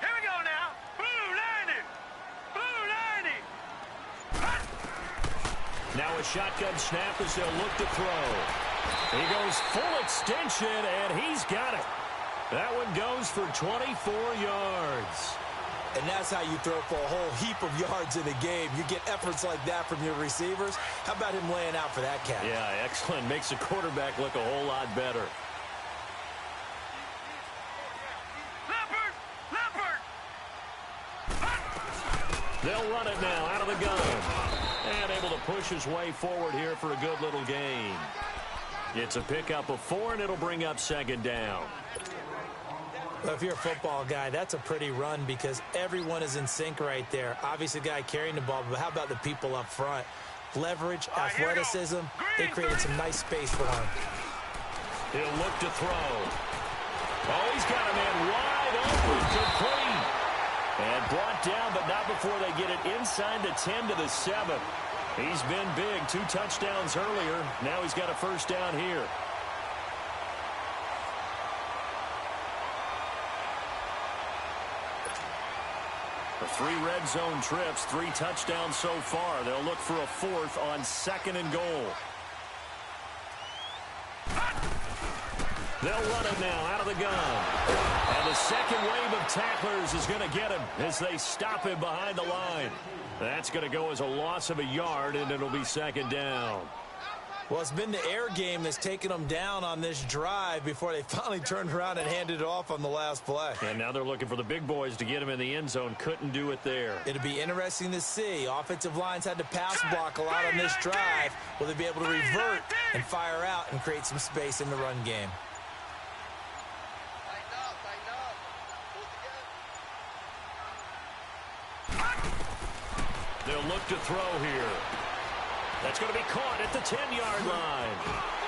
we go now. Blue 90. Blue 90. Now a shotgun snap as they'll look to throw. He goes full extension, and he's got it. That one goes for 24 yards. And that's how you throw for a whole heap of yards in a game. You get efforts like that from your receivers. How about him laying out for that catch? Yeah, excellent. Makes the quarterback look a whole lot better. They'll run it now out of the gun. And able to push his way forward here for a good little gain. It's a pickup of 4, and it'll bring up 2nd down. Well, if you're a football guy, that's a pretty run because everyone is in sync right there. Obviously, the guy carrying the ball, but how about the people up front? Leverage, athleticism, they created some nice space for him. He'll look to throw. Oh, he's got a man wide open, complete. And brought down, but not before they get it inside the 10 to the 7. He's been big, 2 touchdowns earlier. Now he's got a 1st down here. The 3 red zone trips, 3 touchdowns so far. They'll look for a 4th on 2nd and goal. They'll run it now out of the gun. And the second wave of tacklers is going to get him as they stop him behind the line. That's going to go as a loss of a yard, and it'll be 2nd down. Well, it's been the air game that's taken them down on this drive before they finally turned around and handed it off on the last play. And now they're looking for the big boys to get him in the end zone. Couldn't do it there. It'll be interesting to see. Offensive lines had to pass block a lot on this drive. Will they be able to revert and fire out and create some space in the run game? They'll look to throw here. That's going to be caught at the 10-yard line.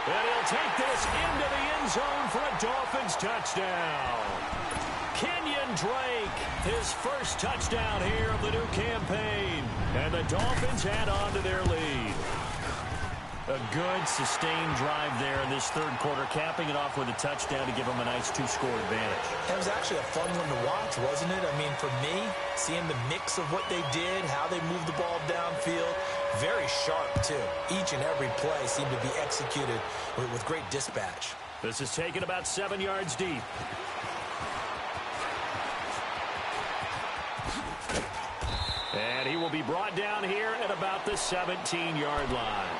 And he'll take this into the end zone for a Dolphins touchdown. Kenyon Drake, his 1st touchdown here of the new campaign. And the Dolphins add on to their lead. A good, sustained drive there in this 3rd quarter, capping it off with a touchdown to give them a nice 2-score advantage. It was actually a fun one to watch, wasn't it? I mean, for me, seeing the mix of what they did, how they moved the ball downfield, very sharp, too. Each and every play seemed to be executed with great dispatch. This is taken about 7 yards deep. And he will be brought down here at about the 17-yard line.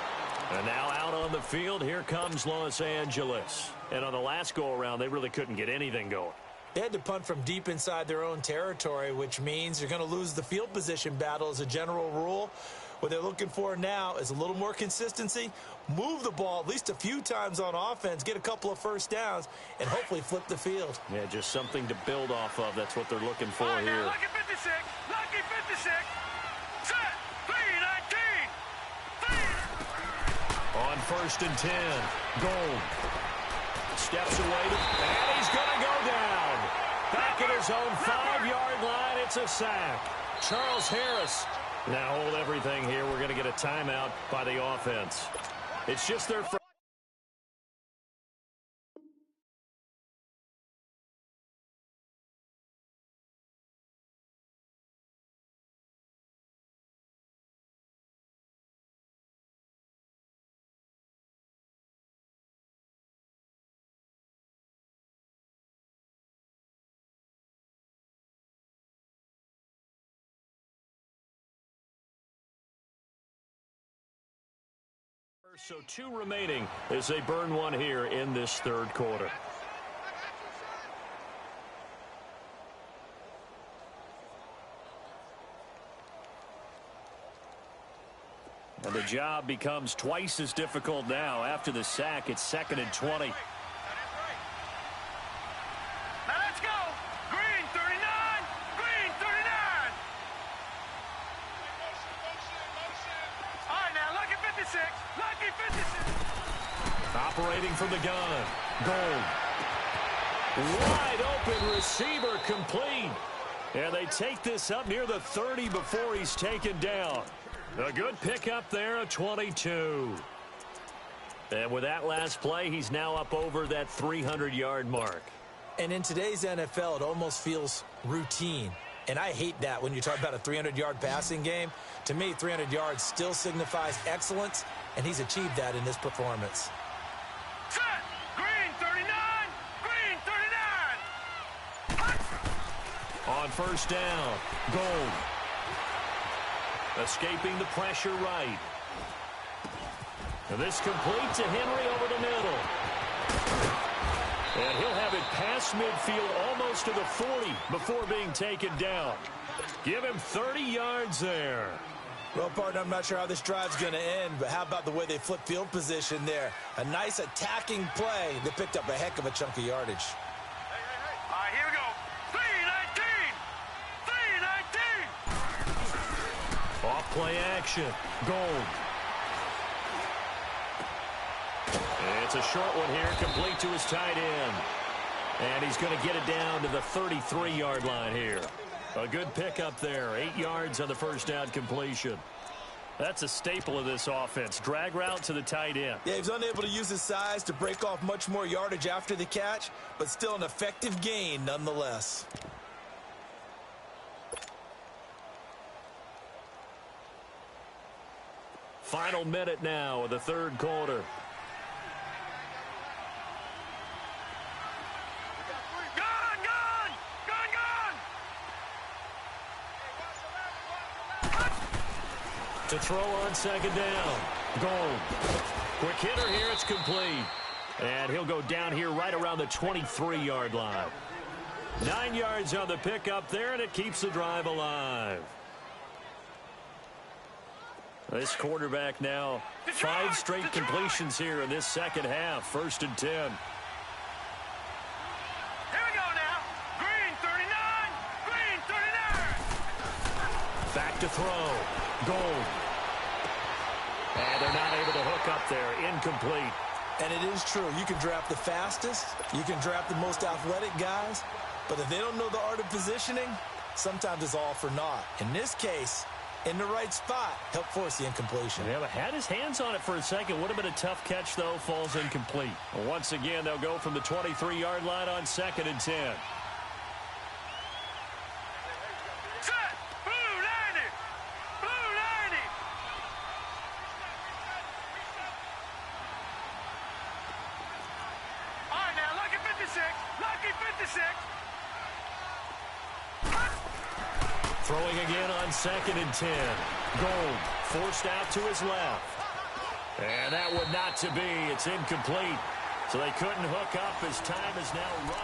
And now out on the field, here comes Los Angeles. And on the last go-around, they really couldn't get anything going. They had to punt from deep inside their own territory, which means you're going to lose the field position battle as a general rule. What they're looking for now is a little more consistency, move the ball at least a few times on offense, get a couple of 1st downs, and hopefully flip the field. Yeah, just something to build off of. That's what they're looking for All right, here. now, lucky 56. Lucky 56. Set. 319. On first and 10. Gold. Steps away, and he's going to go down. Back at his own 5-yard line, it's a sack. Charles Harris. Now hold everything here. We're going to get a timeout by the offense. It's just their first. So 2 remaining as they burn one here in this third quarter. And the job becomes twice as difficult now. After the sack, it's 2nd and 20. Now let's go. Green 39. Green 39. All right, now lucky 56. Lucky 56. Operating from the gun. Gold. Wide open receiver complete. And they take this up near the 30 before he's taken down. A good pickup there, a 22. And with that last play, he's now up over that 300-yard mark. And in today's NFL, it almost feels routine. And I hate that when you talk about a 300-yard passing game. To me, 300 yards still signifies excellence, and he's achieved that in this performance. Set. Green 39. Green 39. On first down, Gold. Escaping the pressure right. And this complete to Henry over the middle. And he'll have it past midfield almost to the 40 before being taken down. Give him 30 yards there. Well, partner, I'm not sure how this drive's going to end, but how about the way they flip field position there? A nice attacking play that picked up a heck of a chunk of yardage. All right, here we go. 319. 319. Off play action. Gold. It's a short one here, complete to his tight end. And he's going to get it down to the 33-yard line here. A good pickup there. 8 yards on the first down completion. That's a staple of this offense. Drag route to the tight end. Yeah, he's unable to use his size to break off much more yardage after the catch, but still an effective gain nonetheless. Final minute now of the third quarter. To throw on second down. Gold. Quick hitter here. It's complete. And he'll go down here right around the 23-yard line. 9 yards on the pickup there, and it keeps the drive alive. This quarterback now 5 straight completions here in this second half. 1st and 10. Here we go now. Green 39. Green 39. Back to throw. Gold. And they're not able to hook up there. Incomplete. And it is true. You can draft the fastest. You can draft the most athletic guys. But if they don't know the art of positioning, sometimes it's all for naught. In this case, in the right spot, help force the incompletion. Yeah, but had his hands on it for a second. Would have been a tough catch, though. Falls incomplete. Well, once again, they'll go from the 23-yard line on 2nd and 10. Set. Blue 90. Blue 90. All right, now, lucky 56. Lucky 56. Throwing again on 2nd and 10. Gold forced out to his left. And that would not to be. It's incomplete. So they couldn't hook up as time is now run out.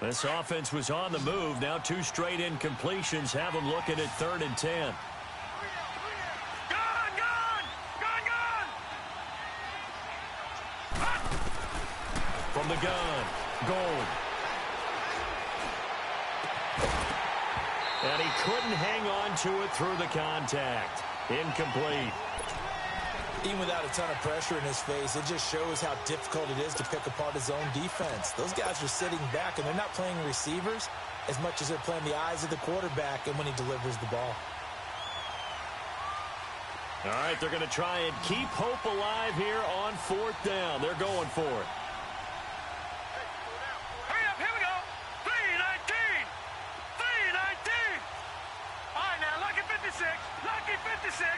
This offense was on the move. Now 2 straight incompletions have them looking at 3rd and 10. Gone, gone. Gone, gone. from the gun. Gold. And he couldn't hang on to it through the contact. Incomplete. Even without a ton of pressure in his face, it just shows how difficult it is to pick apart his own defense. Those guys are sitting back, and they're not playing receivers as much as they're playing the eyes of the quarterback and when he delivers the ball. All right, they're going to try and keep hope alive here on 4th down. They're going for it. Hurry up, here we go. 3-19. 3-19. All right, now, lucky 56. Lucky 56.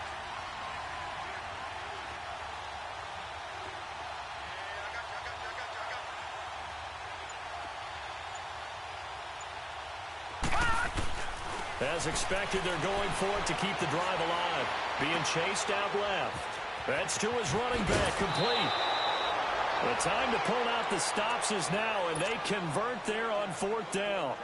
As expected, they're going for it to keep the drive alive. Being chased out left. That's to his running back, complete. The time to pull out the stops is now, and they convert there on 4th down.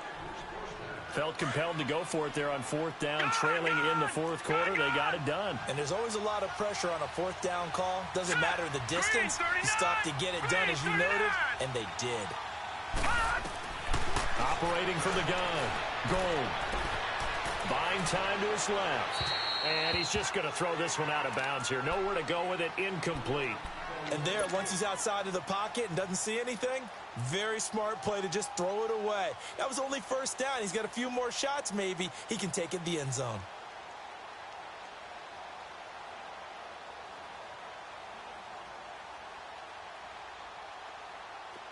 Felt compelled to go for it there on 4th down, trailing in the 4th quarter. They got it done. And there's always a lot of pressure on a 4th down call. Doesn't matter the distance. You stop to get it done, as you noted, and they did. Operating from the gun. Gold. Buying time to his left. And he's just going to throw this one out of bounds here. Nowhere to go with it. Incomplete. And there, once he's outside of the pocket and doesn't see anything, very smart play to just throw it away. That was only 1st down. He's got a few more shots, maybe. He can take it the end zone.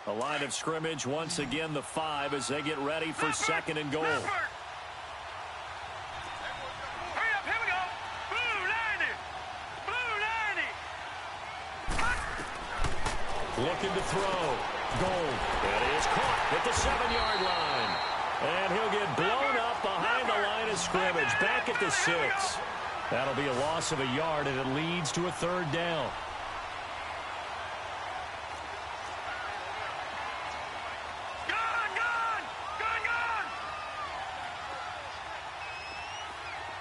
A line of scrimmage, once again, the 5 as they get ready for 2nd and goal. Looking to throw. Gold. It is caught at the 7-yard line. And he'll get blown up behind the line of scrimmage. Back at the 6. That'll be a loss of a yard, and it leads to a 3rd down. Gun!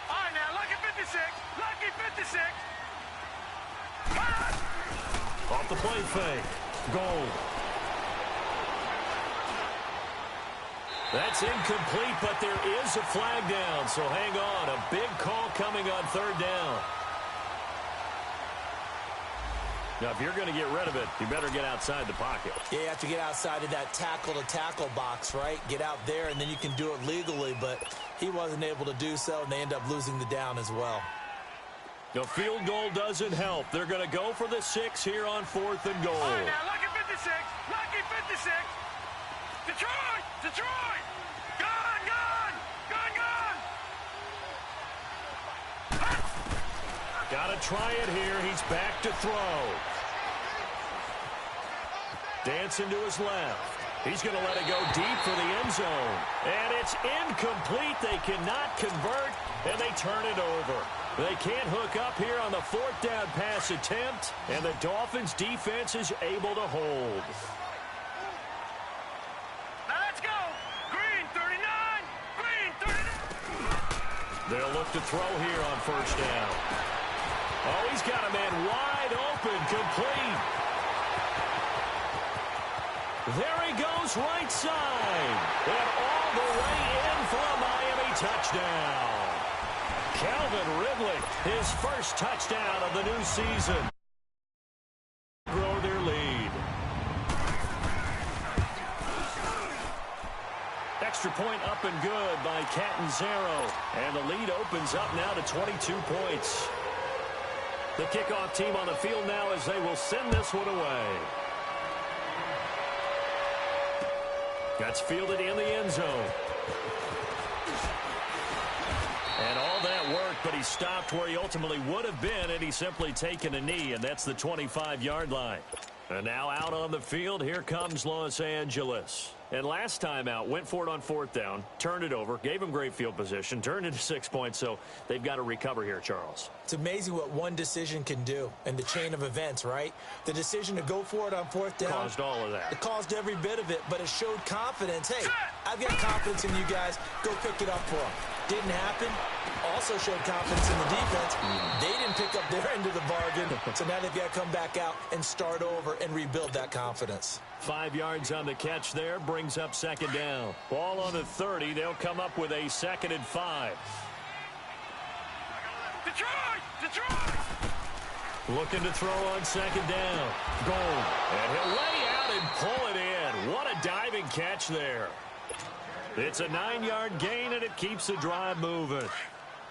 All right, now, lucky 56. Lucky 56. Off the play fake. Gold. That's incomplete, but there is a flag down, so hang on. A big call coming on 3rd down. Now, if you're going to get rid of it, you better get outside the pocket. Yeah, you have to get outside of that tackle-to-tackle box, right? Get out there, and then you can do it legally, but he wasn't able to do so, and they end up losing the down as well. The field goal doesn't help. They're going to go for the 6 here on 4th and goal. All right, now, lucky 56. Lucky 56. Detroit! Detroit! Gun! Got to try it here. He's back to throw. Dancing to his left. He's going to let it go deep for the end zone. And it's incomplete. They cannot convert, and they turn it over. They can't hook up here on the 4th down pass attempt, and the Dolphins' defense is able to hold. Now let's go. Green 39. Green 39. They'll look to throw here on 1st down. Oh, he's got a man wide open, complete. There he goes, right side. And all the way in for a Miami touchdown. Calvin Ridley, his first touchdown of the new season. Grow their lead. Extra point up and good by Catanzaro. And the lead opens up now to 22 points. The kickoff team on the field now as they will send this one away. That's fielded in the end zone. And all that work, but he stopped where he ultimately would have been had he simply taken a knee, and that's the 25-yard line. And now out on the field, here comes Los Angeles. And last time out, went for it on 4th down, turned it over, gave him great field position, turned into 6 points, so they've got to recover here, Charles. It's amazing what one decision can do in the chain of events, right? The decision to go for it on 4th down. Caused all of that. It caused every bit of it, but it showed confidence. Hey, I've got confidence in you guys. Go pick it up for them. Didn't happen. Also showed confidence in the defense. They didn't pick up their end of the bargain, so now they've got to come back out and start over and rebuild that confidence. 5 yards on the catch there, brings up second down. Ball on the 30. They'll come up with a 2nd and 5. Detroit! Looking to throw on second down. Gold. And he'll lay out and pull it in. What a diving catch there. It's a 9-yard gain, and it keeps the drive moving.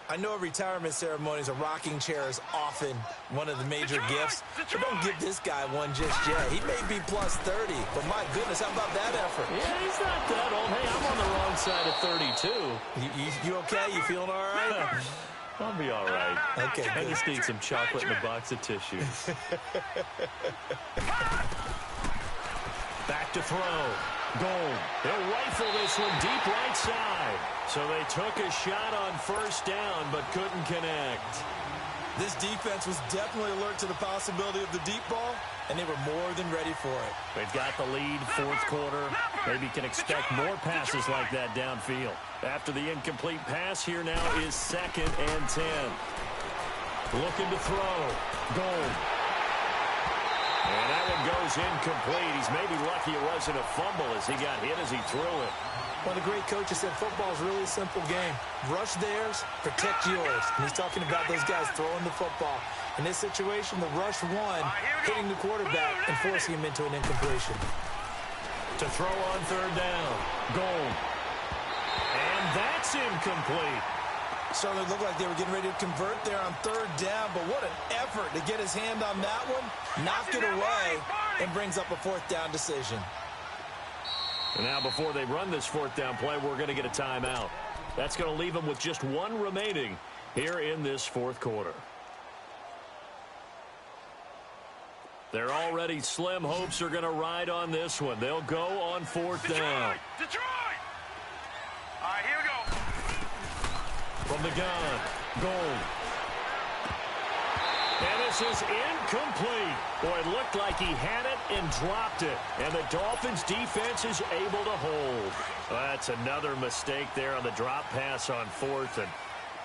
I know at retirement ceremonies, a rocking chair is often one of the major gifts. But don't give this guy one just yet. He may be plus 30, but my goodness, how about that effort? Yeah, he's not that old. Hey, I'm on the wrong side of 32. You okay? You feeling all right? I'll be all right. Okay, I good. just need some chocolate and a box of tissues. Back to throw. Gold. They'll rifle this one deep right side. So they took a shot on first down, but couldn't connect. This defense was definitely alert to the possibility of the deep ball, and they were more than ready for it. They've got the lead, fourth quarter. Maybe can expect more passes like that downfield. After the incomplete pass, here now is 2nd and 10. Looking to throw. Gold. And that one goes incomplete. He's maybe lucky it wasn't a fumble as he got hit as he threw it. One of the great coaches said football is really a simple game. Rush theirs, protect yours. And he's talking about those guys throwing the football. In this situation, the rush won, hitting the quarterback and forcing him into an incompletion. To throw on third down. Gold. And that's incomplete. Certainly looked like they were getting ready to convert there on third down, but what an effort to get his hand on that one, knock it away, and brings up a 4th down decision. And now before they run this 4th down play, we're going to get a timeout. That's going to leave them with just 1 remaining here in this 4th quarter. Their already slim hopes are going to ride on this one. They'll go on 4th down. Detroit! All right, here we go. From the gun, Gold. And this is incomplete. Boy, it looked like he had it and dropped it. And the Dolphins' defense is able to hold. That's another mistake there on the drop pass on 4th. And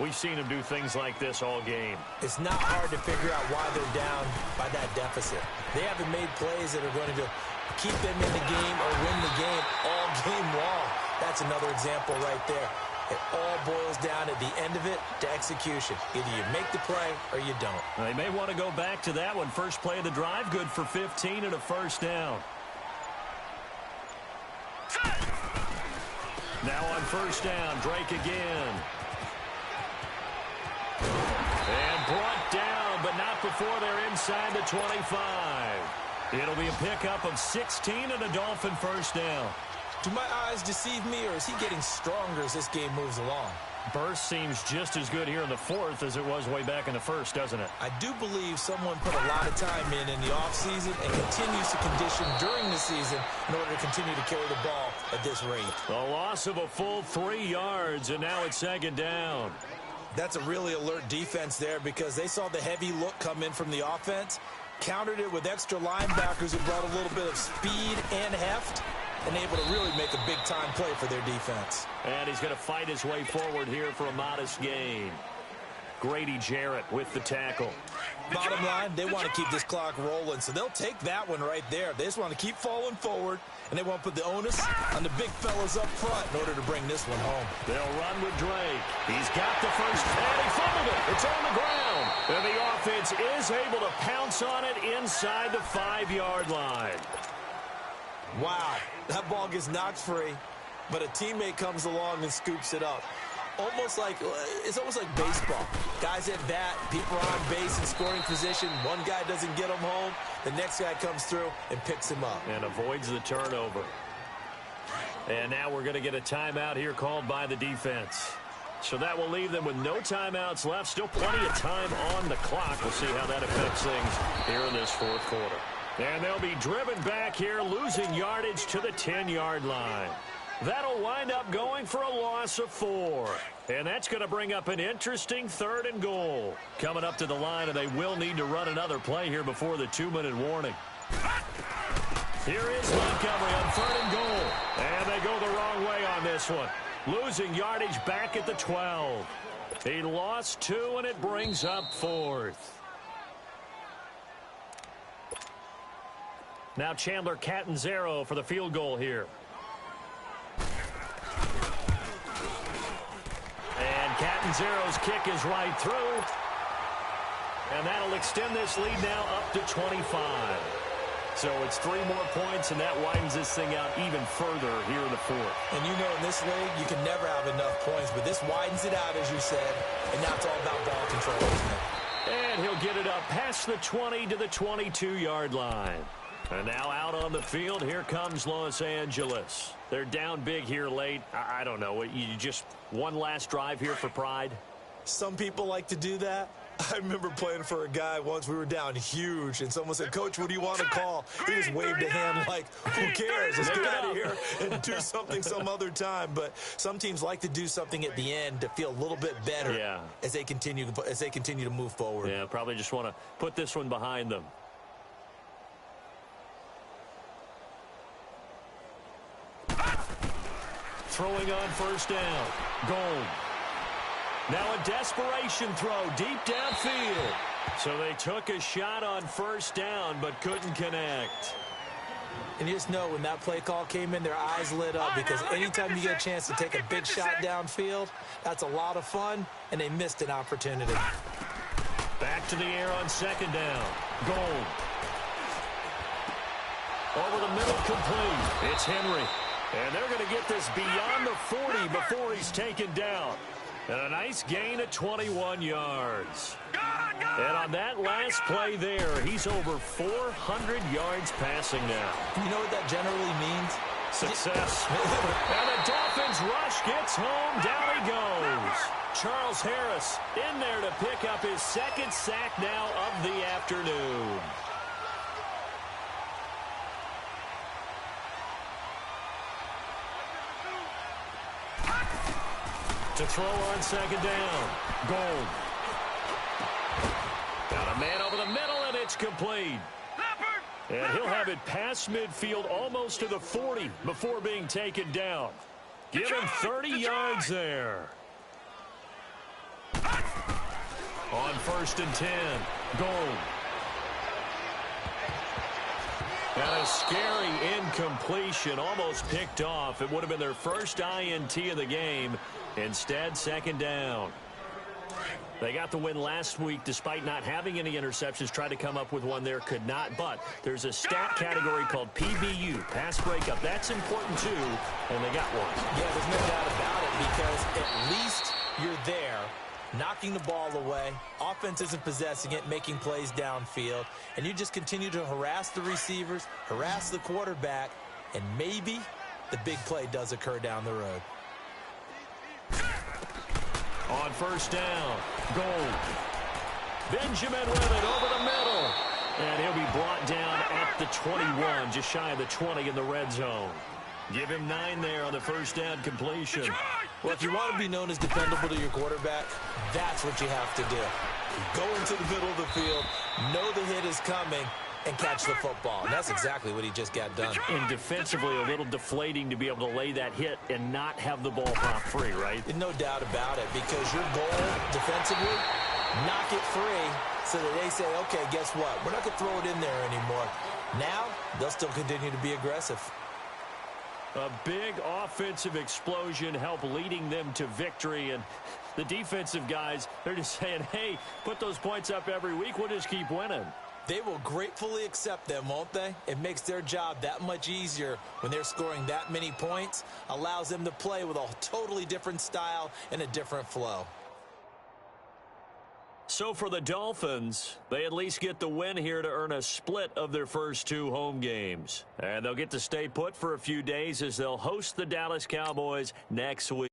we've seen him do things like this all game. It's not hard to figure out why they're down by that deficit. They haven't made plays that are going to keep them in the game or win the game all game long. That's another example right there. It all boils down at the end of it to execution. Either you make the play or you don't. They may want to go back to that one. First play of the drive, good for 15 and a first down. Now on first down, Drake again. And brought down, but not before they're inside the 25. It'll be a pickup of 16 and a Dolphin first down. Do my eyes deceive me, or is he getting stronger as this game moves along? Burst seems just as good here in the 4th as it was way back in the 1st, doesn't it? I do believe someone put a lot of time in the offseason and continues to condition during the season in order to continue to carry the ball at this rate. A loss of a full 3 yards, and now it's 2nd down. That's a really alert defense there because they saw the heavy look come in from the offense, countered it with extra linebackers who brought a little bit of speed and heft, and able to really make a big-time play for their defense. And he's going to fight his way forward here for a modest gain. Grady Jarrett with the tackle. Bottom line, they want to keep this clock rolling, so they'll take that one right there. They just want to keep falling forward, and they want to put the onus on the big fellas up front in order to bring this one home. They'll run with Drake. He's got the first, and he fumbled it. It's on the ground. And the offense is able to pounce on it inside the 5-yard line. Wow, that ball gets knocked free, but a teammate comes along and scoops it up. It's almost like baseball. Guys at bat, people are on base in scoring position. One guy doesn't get him home. The next guy comes through and picks him up. And avoids the turnover. And now we're going to get a timeout here called by the defense. So that will leave them with no timeouts left. Still plenty of time on the clock. We'll see how that affects things here in this 4th quarter. And they'll be driven back here, losing yardage to the 10-yard line. That'll wind up going for a loss of 4. And that's going to bring up an interesting 3rd and goal. Coming up to the line, and they will need to run another play here before the 2-minute warning. Here is Montgomery on 3rd and goal. And they go the wrong way on this one. Losing yardage back at the 12. He lost 2, and it brings up 4th. Now Chandler Catanzaro for the field goal here. And Catanzaro's kick is right through. And that'll extend this lead now up to 25. So it's 3 more points, and that widens this thing out even further here in the 4th. And you know in this league, you can never have enough points, but this widens it out, as you said, and now it's all about ball control, isn't it? And he'll get it up past the 20 to the 22-yard line. And now out on the field, here comes Los Angeles. They're down big here late. I don't know. You just one last drive here for pride? Some people like to do that. I remember playing for a guy once. We were down huge, and someone said, "Coach, what do you want to call?" He just waved a hand like, who cares? Let's get out of here and do something some other time. But some teams like to do something at the end to feel a little bit better as they continue to move forward. Yeah, probably just want to put this one behind them. Throwing on first down. Gold. Now a desperation throw deep downfield. So they took a shot on first down but couldn't connect. And you just know when that play call came in, their eyes lit up, because anytime you get a chance to take a big shot downfield, that's a lot of fun, and they missed an opportunity. Back to the air on second down. Gold. Over the middle, complete. It's Henry. And they're going to get this beyond the 40 before he's taken down. And a nice gain of 21 yards. And on that last play there, he's over 400 yards passing now. You know what that generally means? Success. And the Dolphins rush gets home. Down he goes. Charles Harris in there to pick up his 2nd sack now of the afternoon. To throw on second down. Gold. Got a man over the middle, and it's complete. And he'll have it past midfield almost to the 40 before being taken down. Give him 30 yards there. On 1st and 10. Gold. And a scary incompletion, almost picked off. It would have been their first INT of the game. Instead, 2nd down. They got the win last week despite not having any interceptions. Tried to come up with one there, could not. But there's a stat category called PBU, pass breakup. That's important too, and they got one. Yeah, there's no doubt about it, because at least you're there, knocking the ball away. Offense isn't possessing it, making plays downfield. And you just continue to harass the receivers, harass the quarterback, and maybe the big play does occur down the road. On first down, Gold. Benjamin with it over the middle. And he'll be brought down at the 21, just shy of the 20 in the red zone. Give him 9 there on the first down completion. Well, if you want to be known as dependable to your quarterback, that's what you have to do. Go into the middle of the field, know the hit is coming, and catch the football. And that's exactly what he just got done. And defensively, a little deflating to be able to lay that hit and not have the ball pop free, right? No doubt about it, because your goal defensively, knock it free so that they say, okay, guess what? We're not going to throw it in there anymore. Now, they'll still continue to be aggressive. A big offensive explosion helped leading them to victory. And the defensive guys, they're just saying, hey, put those points up every week. We'll just keep winning. They will gratefully accept them, won't they? It makes their job that much easier when they're scoring that many points. Allows them to play with a totally different style and a different flow. So for the Dolphins, they at least get the win here to earn a split of their first 2 home games. And they'll get to stay put for a few days as they'll host the Dallas Cowboys next week.